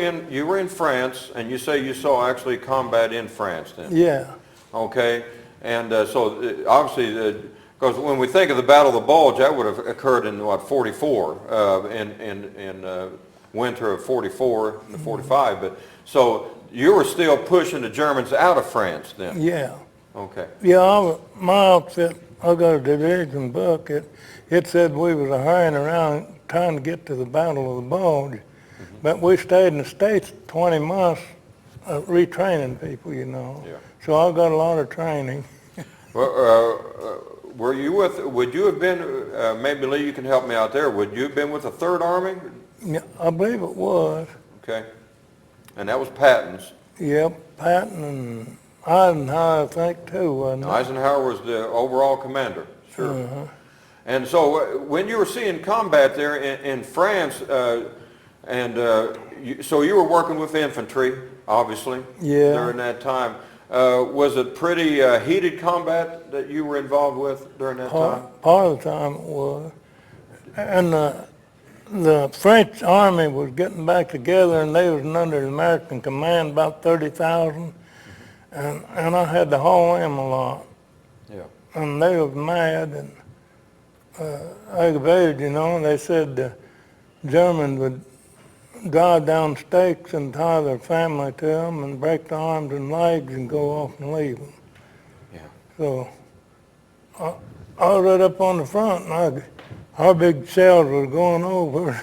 S1: in France, and you say you saw actually combat in France then.
S4: Yeah.
S1: Okay, and so obviously, because when we think of the Battle of the Bulge, that would have occurred in what 44, in winter of 44 to 45. But so you were still pushing the Germans out of France then.
S4: Yeah.
S1: Okay.
S4: Yeah, my outfit, I got a division book. It said we was hurrying around trying to get to the Battle of the Bulge, but we stayed in the States 20 months retraining people, you know.
S1: Yeah.
S4: So I got a lot of training.
S1: Well, were you with, would you have been, maybe Lee, you can help me out there, would you have been with the Third Army?
S4: Yeah, I believe it was.
S1: Okay. And that was Patton's.
S4: Yep, Patton and Eisenhower, I think, too, wasn't it?
S1: Eisenhower was the overall commander, sure.
S4: Uh-huh.
S1: And so when you were seeing combat there in France, so you were working with infantry, obviously,
S4: Yeah.
S1: during that time. Was it pretty heated combat that you were involved with during that time?
S4: Part of the time it was. And the French army was getting back together, and they was under American command, about 30,000. And I had to haul them a lot.
S1: Yeah.
S4: And they was mad and aggravated, you know. And they said the Germans would drive down stakes and tie their family to them and break their arms and legs and go off and leave them.
S1: Yeah.
S4: So I was right up on the front, and our big shells was going over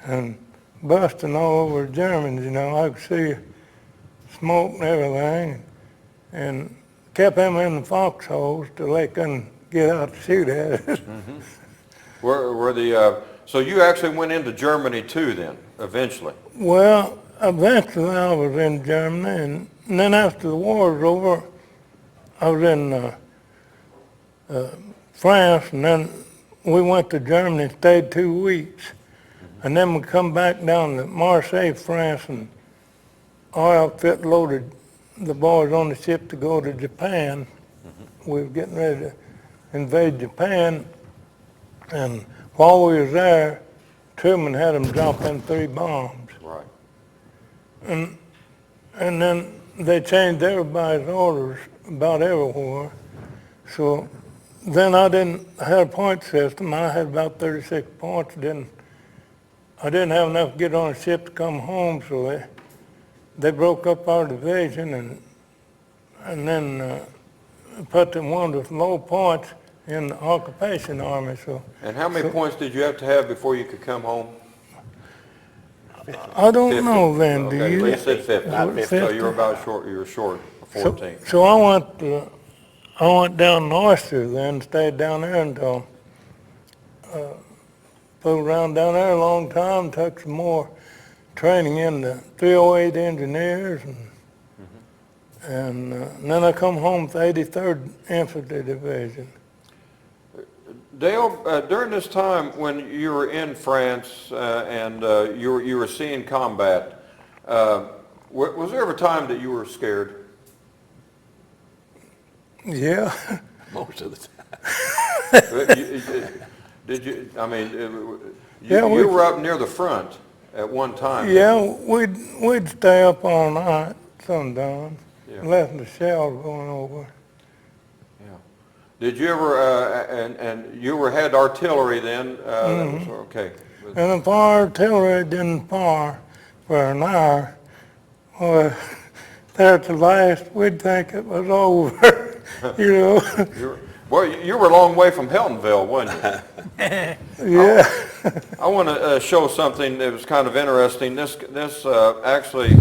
S4: and busting all over the Germans, you know. I could see smoke and everything, and kept them in the foxholes till they couldn't get out to shoot at us.
S1: Mm-hmm. So you actually went into Germany too then, eventually?
S4: Well, eventually I was in Germany, and then after the war was over, I was in France, and then we went to Germany and stayed 2 weeks. And then we come back down to Marseille, France, and our outfit loaded the boys on the ship to go to Japan. We were getting ready to invade Japan, and while we was there, Truman had them drop in 3 bombs.
S1: Right.
S4: And then they changed everybody's orders about everywhere. So then I had a point system. I had about 36 points. I didn't have enough to get on a ship to come home, so they broke up our division and then put the ones with low points in the occupation army. So.
S1: And how many points did you have to have before you could come home?
S4: I don't
S1: 50.
S4: know then, do
S1: Okay,
S4: you?
S1: Lee said 50.
S2: Not 50.
S1: So you were about short, you were short 14.
S4: So I went down to Oyster then, stayed down there until, fooled around down there a long time, took some more training in the 308 engineers, and then I come home to 83rd Infantry Division.
S1: Dale, during this time when you were in France and you were seeing combat, was there ever a time that you were scared?
S4: Yeah.
S2: Most of the time.
S1: Did you, I mean,
S4: Yeah,
S1: you were up near the front at one time.
S4: Yeah, we'd stay up all night, sundown,
S1: Yeah.
S4: letting the shells going over.
S1: Yeah. Did you ever, and you had artillery then? That was, okay.
S4: And if our artillery didn't fire for an hour, well, there at the last, we'd think it was over, you know.
S1: Well, you were a long way from Heltonville, wasn't you?
S4: Yeah.
S1: I want to show something that was kind of interesting. This actually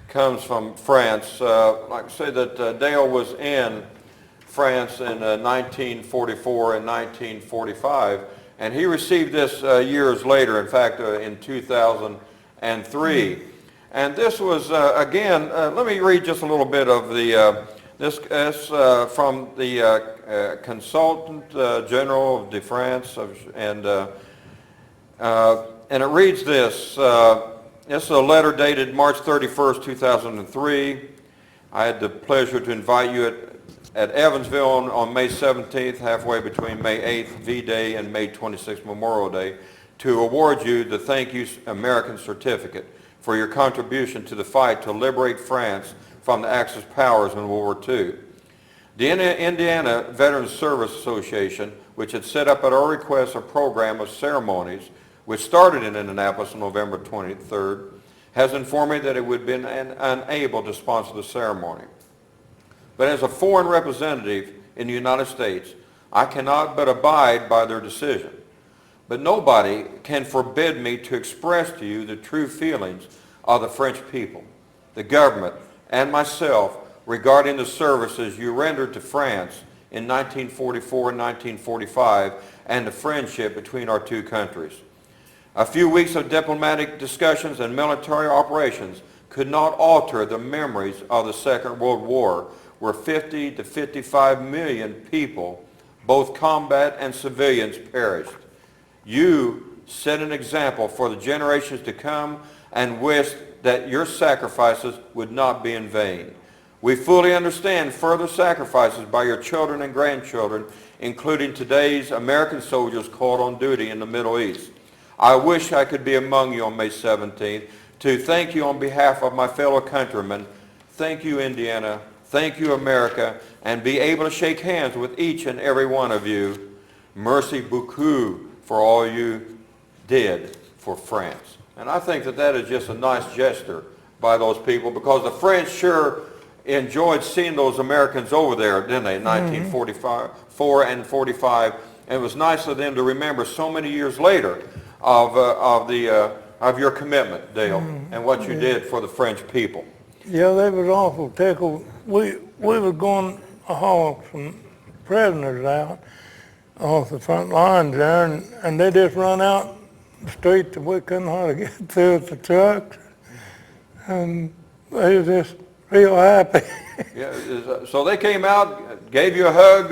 S1: comes from France. Like I say that Dale was in France in 1944 and 1945, and he received this years later, in fact, in 2003. And this was, again, let me read just a little bit of the, this is from the Consultant General de France, and it reads this. This is a letter dated March 31st, 2003. I had the pleasure to invite you at Evansville on May 17th, halfway between May 8th, V-Day, and May 26th, Memorial Day, to award you the Thank You American Certificate for your contribution to the fight to liberate France from the Axis powers in World War II. The Indiana Veterans Service Association, which had set up at our request a program of ceremonies, which started in Indianapolis on November 23rd, has informed me that it would have been unable to sponsor the ceremony. But as a foreign representative in the United States, I cannot but abide by their decision. But nobody can forbid me to express to you the true feelings of the French people, the government, and myself regarding the services you rendered to France in 1944 and 1945 and the friendship between our two countries. A few weeks of diplomatic discussions and military operations could not alter the memories of the Second World War, where 50 to 55 million people, both combat and civilians, perished. You set an example for the generations to come and wish that your sacrifices would not be in vain. We fully understand further sacrifices by your children and grandchildren, including today's American soldiers called on duty in the Middle East. I wish I could be among you on May 17th to thank you on behalf of my fellow countrymen. Thank you, Indiana. Thank you, America, and be able to shake hands with each and every one of you. Merci beaucoup for all you did for France. And I think that that is just a nice gesture by those people, because the French sure enjoyed seeing those Americans over there, didn't they, in 1944 and 45. And it was nice of them to remember so many years later of your commitment, Dale, and what you did for the French people.
S4: Yeah, they was awful tickled. We were going to haul some prisoners out off the front lines there, and they just run out the street that we couldn't hardly get through with the trucks, and they was just real happy.
S1: Yeah, so they came out, gave you a hug,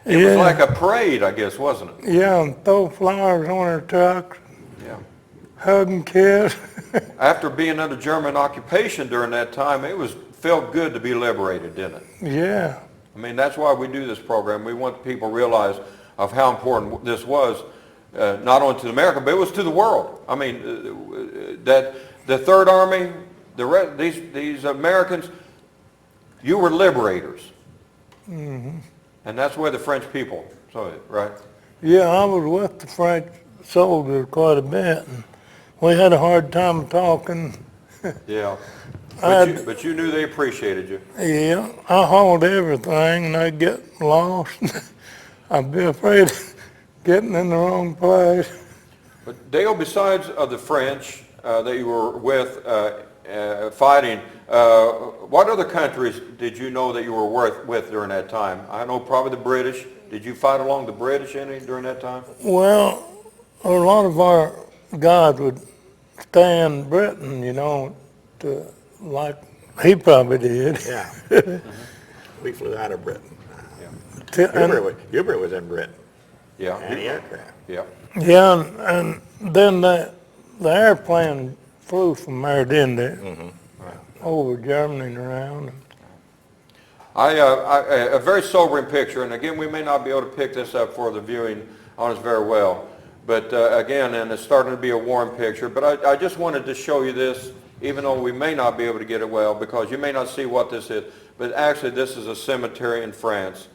S1: it was like a parade, I guess, wasn't it?
S4: Yeah, and throw flowers on their trucks,
S1: Yeah.
S4: hug and kiss.
S1: After being under German occupation during that time, felt good to be liberated, didn't it?
S4: Yeah.
S1: I mean, that's why we do this program. We want people to realize of how important this was, not only to America, but it was to the world. I mean, that the Third Army, these Americans, you were liberators. Mm-hmm. And that's where the French people saw it, right?
S4: Yeah, I was with the French soldiers quite a bit, and we had a hard time talking.
S1: Yeah. But you knew they appreciated you.
S4: Yeah, I hauled everything, and I'd get lost. I'd be afraid of getting in the wrong place.
S1: But Dale, besides the French that you were with fighting, what other countries did you know that you were with during that time? I know probably the British. Did you fight along the British any during that time?
S4: Well, a lot of our guys would stay in Britain, you know, like he probably did.
S2: Yeah. We flew out of Britain.
S4: And,
S2: Hubert was in Britain.
S1: Yeah.
S2: Anti-aircraft.
S1: Yeah.
S4: yeah, and then the airplane flew from there, didn't it? Over Germany and around.
S1: A very sobering picture, and again, we may not be able to pick this up for the viewing on us very well, but again, and it's starting to be a warm picture, but I just wanted to show you this, even though we may not be able to get it well, because you may not see what this is, but actually this is a cemetery in France,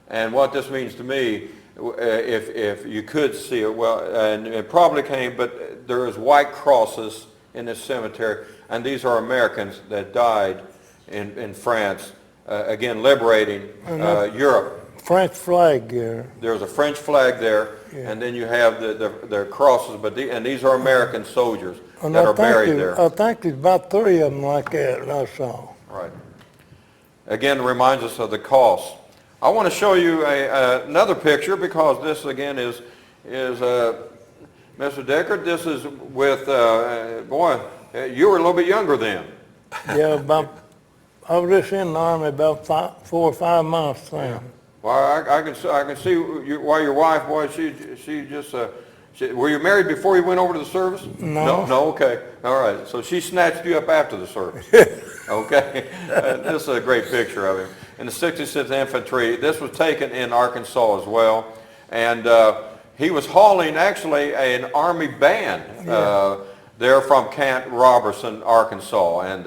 S1: and what this means to me, if you could see it well, and it probably can't, but there is white crosses in this cemetery, and these are Americans that died in France, again liberating Europe.
S4: French flag there.
S1: There's a French flag there, and then you have the crosses, and these are American soldiers
S4: And
S1: that are buried there.
S4: I think there's about 3 of them like that I saw.
S1: Right. Again, it reminds us of the cost. I want to show you another picture, because this again is Mr. Deckard. This is with boy, you were a little bit younger then.
S4: Yeah, I was just in the Army about 4 or 5 months then.
S1: Well, I can see why your wife, boy, she just, were you married before you went over to the service?
S4: No.
S1: No, okay. All right. So she snatched you up after the service. Okay. This is a great picture of him. In the 66th Infantry, this was taken in Arkansas as well. And he was hauling actually an Army band there from Camp Robertson, Arkansas. And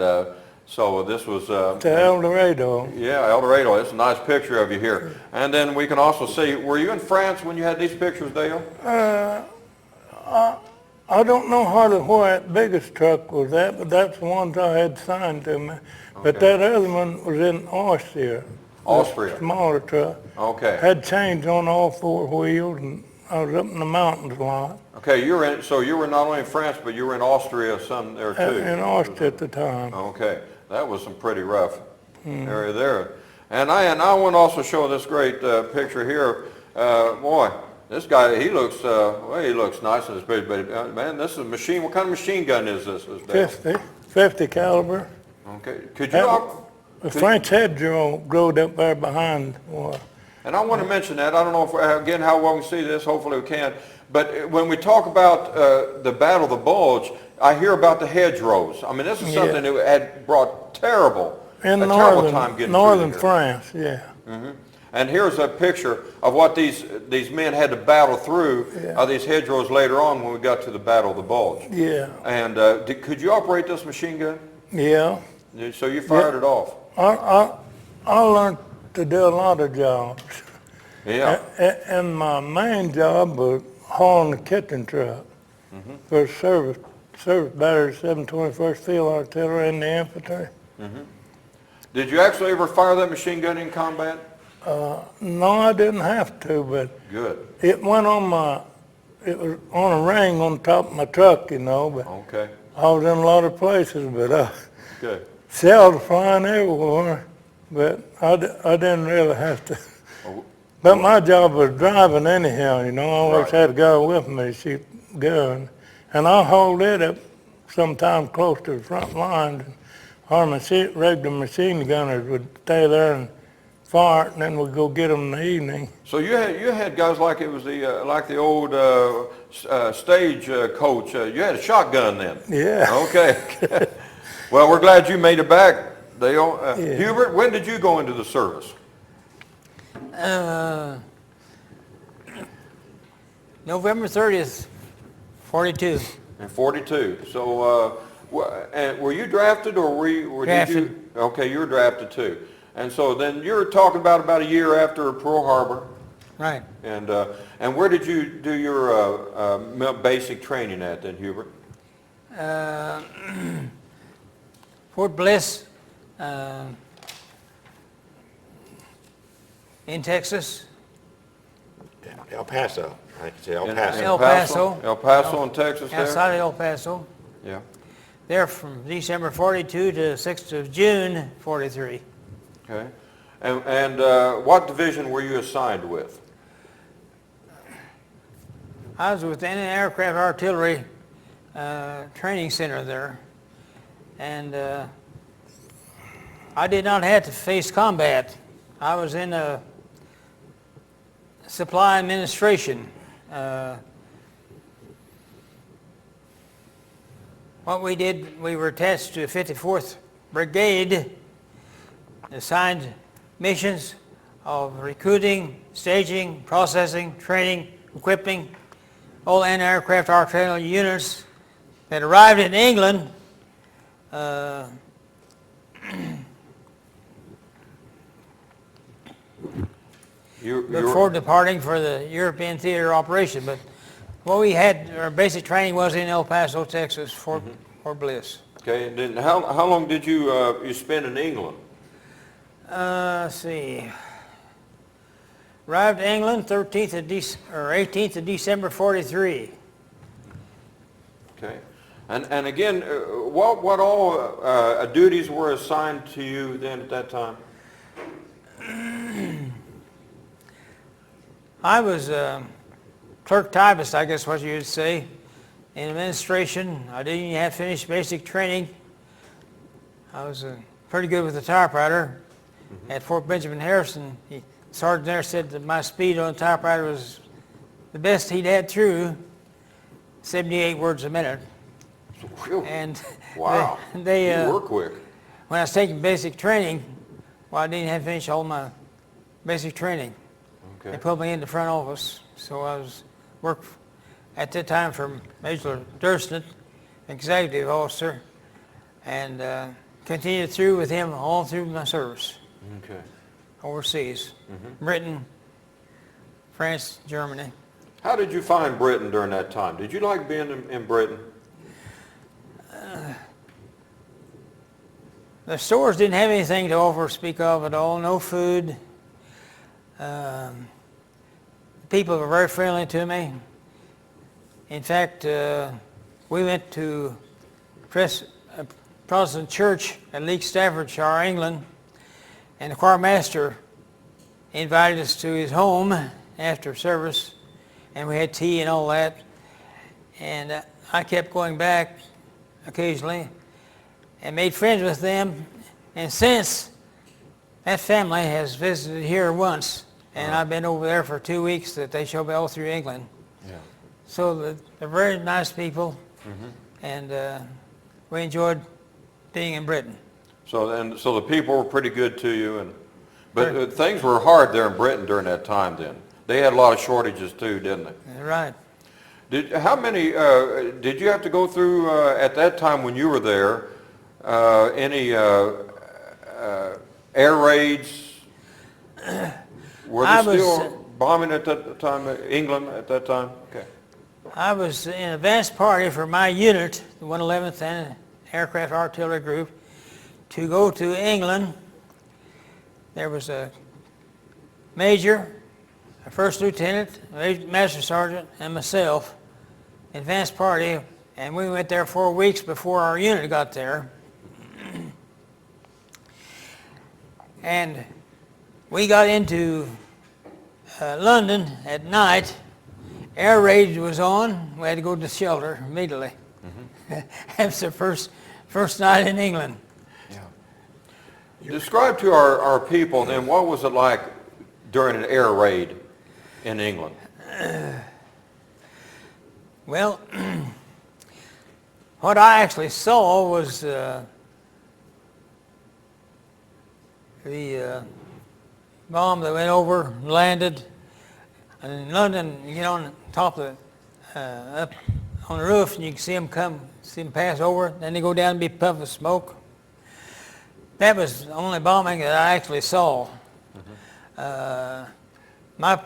S1: so this was...
S4: To El Dorado.
S1: Yeah, El Dorado. It's a nice picture of you here. And then we can also see, were you in France when you had these pictures, Dale?
S4: I don't know hardly where that biggest truck was at, but that's the ones I had signed to me. But that other one was in Austria.
S1: Austria.
S4: Smaller truck.
S1: Okay.
S4: Had chains on all 4 wheels, and I was up in the mountains a lot.
S1: Okay, so you were not only in France, but you were in Austria some there too.
S4: In Austria at the time.
S1: Okay, that was some pretty rough area there. And I want to also show this great picture here. Boy, this guy, he looks, well, he looks nice in his picture, but man, this is a machine. What kind of machine gun is this?
S4: 50 caliber.
S1: Okay. Could you?
S4: The French hedgerow growed up there behind one.
S1: And I want to mention that. I don't know if, again, how well we can see this. Hopefully we can. But when we talk about the Battle of the Bulge, I hear about the hedgerows. I mean, this is something that had brought terrible
S4: In
S1: time getting
S4: northern
S1: through here.
S4: France, yeah.
S1: Mm-hmm. And here's a picture of what these men had to battle through, these hedgerows later on when we got to the Battle of the Bulge.
S4: Yeah.
S1: And could you operate this machine gun?
S4: Yeah.
S1: So you fired it off?
S4: I learned to do a lot of jobs.
S1: Yeah.
S4: And my main job was hauling the kitchen truck for service battery 721st Field Artillery and the infantry.
S1: Did you actually ever fire that machine gun in combat?
S4: No, I didn't have to, but
S1: Good.
S4: it went on it was on a ring on top of my truck, you know, but
S1: Okay.
S4: I was in a lot of places, but
S1: Good.
S4: shells flying everywhere, but I didn't really have to.
S1: Oh,
S4: But my job was driving anyhow, you know. I always
S1: Right.
S4: had a guy with me to shoot gun. And I hold it up sometime close to the front lines. Our regular machine gunners would stay there and fire it, and then we'd go get them in the evening.
S1: So you had guys like it was the old stage coach. You had a shotgun then.
S4: Yeah.
S1: Okay. Well, we're glad you made it back. Hubert, when did you go into the service?
S3: November 30th, 42.
S1: In 42. So, and were you drafted or
S3: Drafted.
S1: did you? Okay, you were drafted too. And so then you're talking about a year after Pearl Harbor.
S3: Right.
S1: And where did you do your basic training at then, Hubert?
S3: Fort Bliss, in Texas.
S2: El Paso, I can say El Paso.
S3: El Paso.
S1: El Paso in Texas there?
S3: Outside of El Paso.
S1: Yeah.
S3: There from December 42 to 6th of June 43.
S1: Okay. And what division were you assigned with?
S3: I was with the Aircraft Artillery Training Center there. And I did not have to face combat. I was in a supply administration. What we did, we were attached to 54th Brigade, assigned missions of recruiting, staging, processing, training, equipping all anti-aircraft artillery units that arrived in England before departing for the European theater operation. But what we had, our basic training was in El Paso, Texas, Fort Bliss.
S1: Okay, and then how long did you spend in England?
S3: Let's see. Arrived in England 18th of December 43.
S1: Okay, and again, what all duties were assigned to you then at that time?
S3: I was clerk typist, I guess what you would say, in administration. I didn't even have finished basic training. I was pretty good with the typewriter. At Fort Benjamin Harrison, the sergeant there said that my speed on the typewriter was the best he'd had through, 78 words a minute.
S1: Whew.
S3: And
S1: Wow,
S3: they
S1: you were quick.
S3: when I was taking basic training, well, I didn't have finished all my basic training. They
S1: Okay.
S3: put me in the front office, so I was worked at that time for Major Durston, executive officer, and continued through with him all through my service
S1: Okay.
S3: overseas, Britain, France, Germany.
S1: How did you find Britain during that time? Did you like being in Britain?
S3: The stores didn't have anything to offer or speak of at all, no food. People were very friendly to me. In fact, we went to Protestant church at Leek, Staffordshire, England, And the choir master invited us to his home after service, and we had tea and all that. And I kept going back occasionally and made friends with them. And since, that family has visited here once, and I've been over there for 2 weeks that they showed me all through England.
S1: Yeah.
S3: So they're very nice people, and we enjoyed being in Britain.
S1: So the people were pretty good to you, but things were hard there in Britain during that time. Then they had a lot of shortages too, didn't they?
S3: Right.
S1: How many did you have to go through at that time when you were there? Any air raids? Were
S3: I
S1: they
S3: was,
S1: still bombing at that time? England at that time? Okay.
S3: I was in advance party for my unit, the 111th and Aircraft Artillery Group, to go to England. There was a major, a first lieutenant, a master sergeant, and myself, advance party, and we went there 4 weeks before our unit got there. And we got into London at night. Air raid was on. We had to go to shelter immediately. That was the first night in England.
S1: Yeah. Describe to our people then, what was it like during an air raid in England?
S3: Well, what I actually saw was the bomb that went over, landed, and in London, you get on top of the, up on the roof, and you can see them pass over, then they go down and be puff of smoke. That was the only bombing that I actually saw. My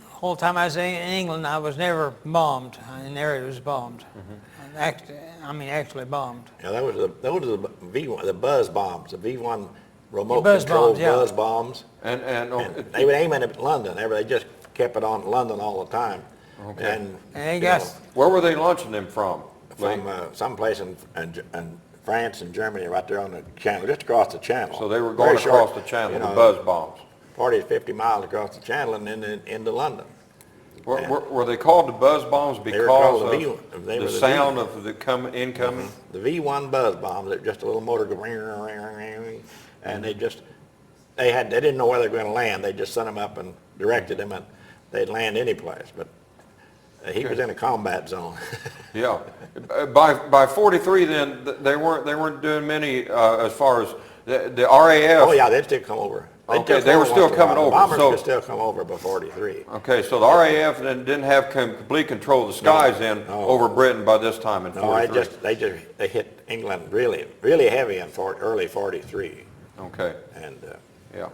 S3: whole time I was in England, I was never bombed. An area was bombed. Actually bombed.
S2: Yeah, those are the buzz bombs, the V1 remote
S3: buzz
S2: control
S3: bombs, yeah.
S2: buzz bombs.
S1: And
S2: They would aim at London. They just kept it on London all the time.
S1: Okay.
S3: And they
S2: you
S3: got
S2: know,
S1: where were they launching them from?
S2: from someplace in France and Germany, right there on the channel, just across the channel.
S1: So they were going
S2: Very short,
S1: across the channel,
S2: you
S1: the
S2: know,
S1: buzz bombs.
S2: 40 to 50 miles across the channel and then into London.
S1: Were they called the buzz bombs
S2: were
S1: because
S2: called
S1: of
S2: they were
S1: the
S2: the
S1: sound
S2: V-
S1: of the incoming?
S2: The V1 buzz bombs, they're just a little motor go ring, ring, ring, ring, and they didn't know where they were going to land. They just sent them up and directed them, and they'd land any place. But he was in a combat zone.
S1: Yeah. By 43, then they weren't doing many as far as the RAF.
S2: Oh yeah, they'd still come over.
S1: Okay, they were still coming over.
S2: Bombers
S1: So
S2: could still come over by 43.
S1: okay, so the RAF then didn't have complete control of the skies over Britain by this time in 43.
S2: No, they hit England really, really heavy in early 43.
S1: Okay.
S2: And
S1: Yeah.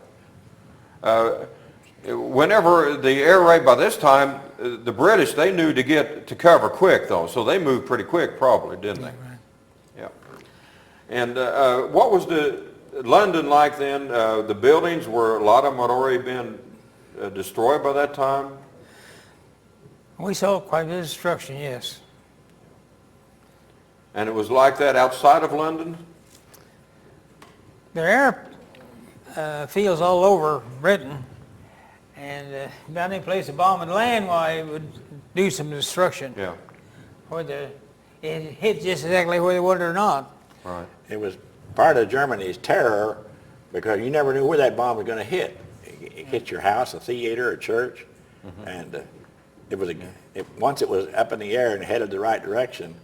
S1: Whenever the air raid, by this time, the British, they knew to get to cover quick, though, so they moved pretty quick, probably, didn't they?
S3: Right.
S1: Yeah. And what was London like then? The buildings, a lot of them had already been destroyed by that time?
S3: We saw quite a bit of destruction, yes.
S1: And it was like that outside of London?
S3: There are fields all over Britain, and about any place a bomb would land, why it would do some destruction.
S1: Yeah.
S3: Whether it hit just exactly where they wanted or not.
S1: Right.
S2: it was part of Germany's terror because you never knew where that bomb was going to hit. It hit your house, a theater, a church, and once it was up in the air and headed the right direction,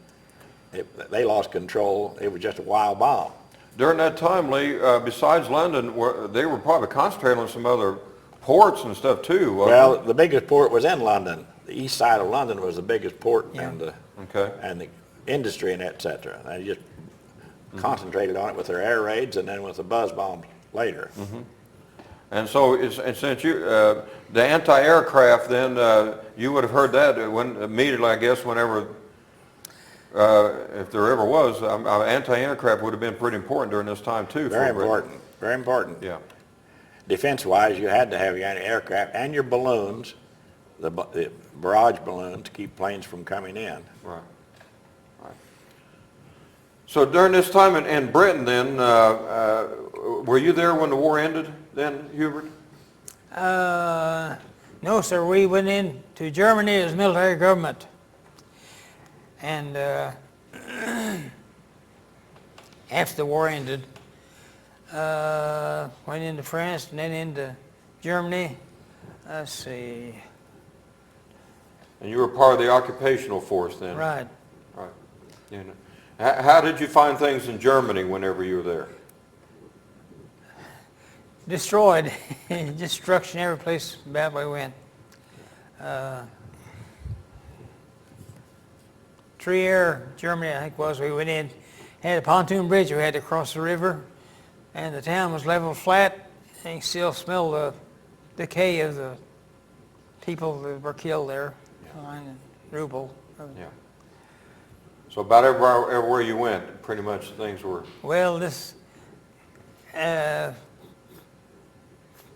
S2: they lost control. It was just a wild bomb.
S1: During that time, Lee, besides London, they were probably concentrating on some other ports and stuff too, wasn't
S2: Well,
S1: it?
S2: the biggest port was in London. The east side of London was the biggest port and the industry and et cetera. They just concentrated on it with their air raids and then with the buzz bombs later.
S1: And so, and since you, the anti-aircraft, then you would have heard that immediately, I guess, whenever, if there ever was, anti-aircraft would have been pretty important during this time too.
S2: Very important, very important.
S1: Yeah.
S2: Defense-wise, you had to have your anti-aircraft and your balloons, the barrage balloons to keep planes from coming in.
S1: Right. So during this time in Britain then, were you there when the war ended then, Hubert?
S3: No, sir. We went into Germany as military government. And after the war ended, went into France and then into Germany. Let's see.
S1: And you were part of the occupational force then?
S3: Right.
S1: Right. You know. How did you find things in Germany whenever you were there?
S3: Destroyed. Destruction every place about we went. Trier, Germany, I think was, we went in, had a pontoon bridge we had to cross the river, and the town was level flat, and you still smell the decay of the people that were killed there. And Rubel.
S1: Yeah. So about everywhere you went, pretty much things were...
S3: Well, this,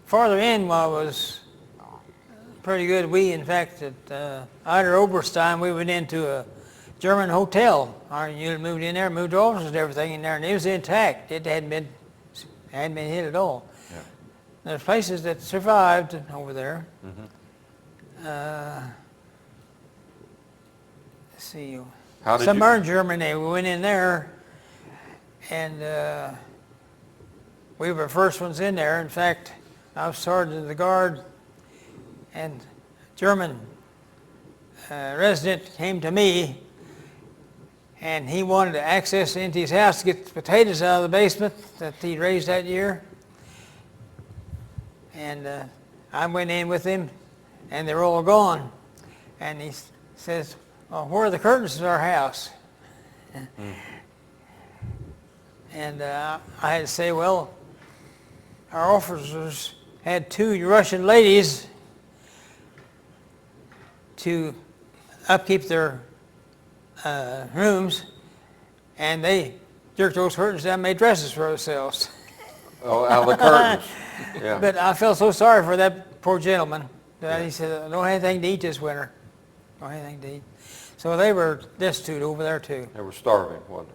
S3: farther in was pretty good. We, in fact, at Eider Oberstein, we went into a German hotel. Our unit moved in there, moved offices and everything in there, and it was intact. It hadn't been hit at all.
S1: Yeah.
S3: There's places that survived over there. Let's see.
S1: How did
S3: Somewhere in Germany, we went in there, and we were the first ones in there. In fact, I was sergeant of the guard, and German resident came to me, and he wanted to access into his house to get the potatoes out of the basement that he'd raised that year. And I went in with him, and they were all gone. And he says, "Well, where are the curtains of our house?" And I had to say, well, our officers had 2 Russian ladies to upkeep their rooms, and they jerked those curtains down and made dresses for themselves.
S1: Oh, out of the curtains. Yeah.
S3: But I felt so sorry for that poor gentleman that he said, "I don't have anything to eat this winter. Don't have anything to eat." So they were destitute over there too.
S1: They were starving, wasn't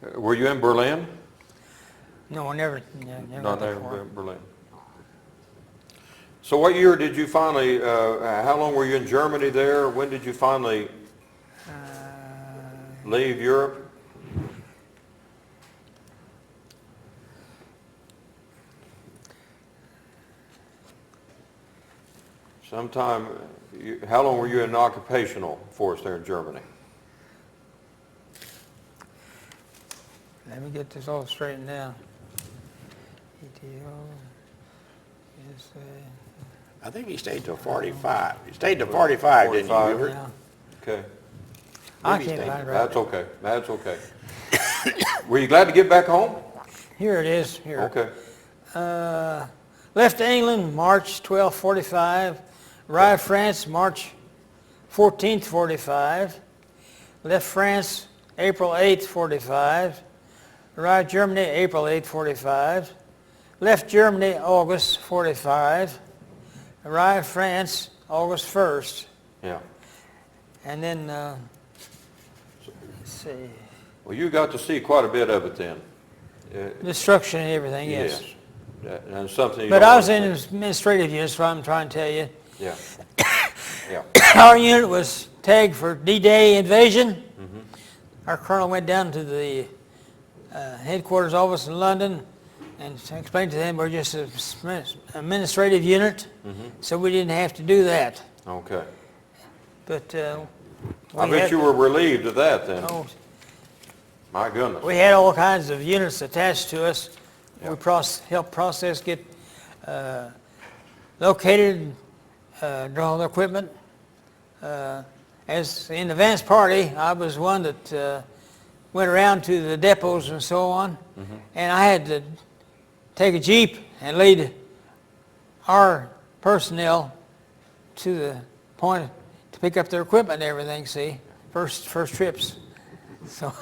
S1: they? Were you in Berlin?
S3: No, never
S1: Not
S3: got that
S1: there
S3: far.
S1: in Berlin. So what year did you finally, how long were you in Germany there? When did you finally leave Europe? Sometime, how long were you in an occupational force there in Germany?
S3: Let me get this all straightened out. ETO is
S2: I think he stayed till 45. He stayed till 45, didn't you,
S1: 45.
S2: Hubert?
S3: yeah.
S1: Okay,
S3: I
S2: Maybe
S3: can't
S2: stay-
S3: find it right
S1: that's
S3: now.
S1: okay, that's okay. Were you glad to get back home?
S3: Here it is. Here.
S1: Okay,
S3: Left England March 12, 45. Arrived France March 14th, 45. Left France April 8th, 45. Arrived Germany April 8th, 45. Left Germany August 45. Arrived France August 1st.
S1: yeah.
S3: And then, let's see,
S1: Well, you got to see quite a bit of it then.
S3: destruction and everything, yes.
S1: And something you
S3: But
S1: don't
S3: I was in
S1: want to see.
S3: administrative units, what I'm trying to tell you.
S1: Yeah, yeah.
S3: Our unit was tagged for D-Day invasion. Our colonel went down to the headquarters office in London and explained to them we're just an administrative unit, so we didn't have to do that.
S1: Okay.
S3: But
S1: I bet you were relieved of that then.
S3: oh,
S1: My goodness.
S3: we had all kinds of units attached to us.
S1: Yeah.
S3: We helped process, get located, draw the equipment. As in the advance party, I was one that went around to the depots and so on, and I had to take a Jeep and lead our personnel to the point to pick up their equipment and everything, see, first trips. So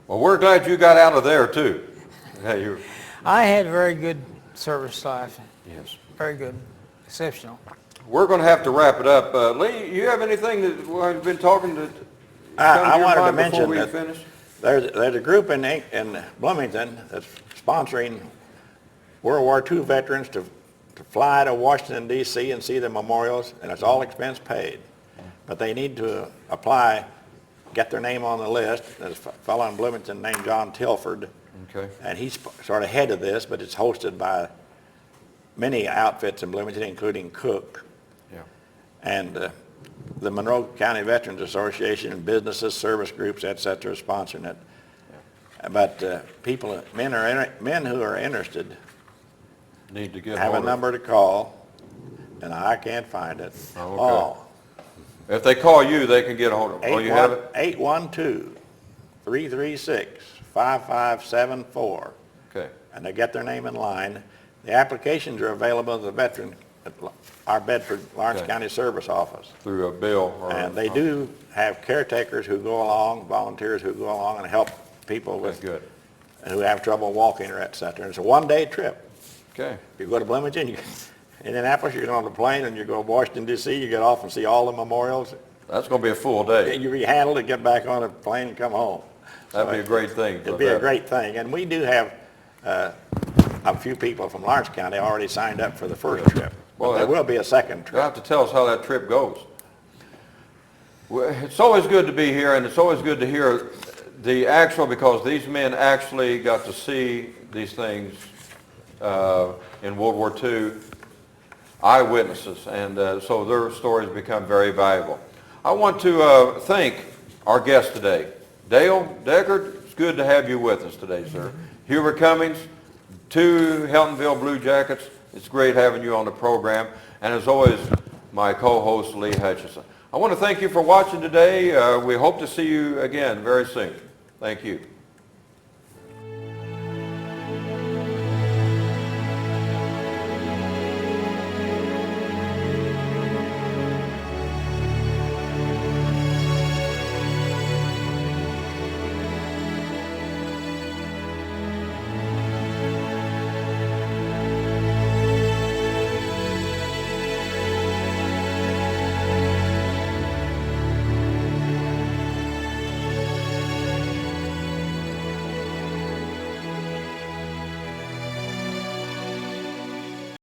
S1: Well, we're glad you got out of there too. Hey, you.
S3: I had a very good service life,
S1: Yes.
S3: very good, exceptional.
S1: We're going to have to wrap it up. Lee, you have anything that we've been talking to
S2: I
S1: your
S2: wanted to
S1: mind before
S2: mention
S1: we
S2: that
S1: finish?
S2: there's a group in Bloomington that's sponsoring World War II veterans to fly to Washington, D.C. and see the memorials, and it's all expense paid. But they need to apply, get their name on the list. There's a fellow in Bloomington named John Tilford,
S1: Okay.
S2: and he's sort of head of this, but it's hosted by many outfits in Bloomington, including Cook.
S1: Yeah.
S2: And the Monroe County Veterans Association, businesses, service groups, et cetera, are sponsoring it. But men who are interested
S1: Need to get
S2: have a
S1: hold of it.
S2: number to call, and I can't find it.
S1: Oh, okay. If they call you, they can get a hold of it. Oh, you have it?
S2: 812-336-5574.
S1: Okay.
S2: And they get their name in line. The applications are available at the veteran, at our Bedford, Lawrence
S1: Okay.
S2: County Service Office.
S1: Through a bill or?
S2: And they do have caretakers who go along, volunteers who go along and help people
S1: That's
S2: with,
S1: good.
S2: who have trouble walking or et cetera. It's a one-day trip.
S1: Okay.
S2: You go to Bloomington, Indianapolis, you get on the plane and you go to Washington DC, you get off and see all the memorials.
S1: That's going to be a full day.
S2: You rehandle it, get back on a plane and come home.
S1: That'd be a great thing.
S2: It'd be a great thing. And we do have a few people from Lawrence County already signed up for the first trip.
S1: Well,
S2: But there will be a second
S1: You'll
S2: trip.
S1: have to tell us how that trip goes. Well, it's always good to be here, and it's always good to hear the actual, because these men actually got to see these things in World War II, eyewitnesses, and so their stories become very valuable. I want to thank our guest today. Dale Deckard, it's good to have you with us today, sir. Hubert Cummings, 2 Heltonville Blue Jackets. It's great having you on the program. And as always, my co-host, Lee Hutchinson. I want to thank you for watching today. We hope to see you again very soon. Thank you.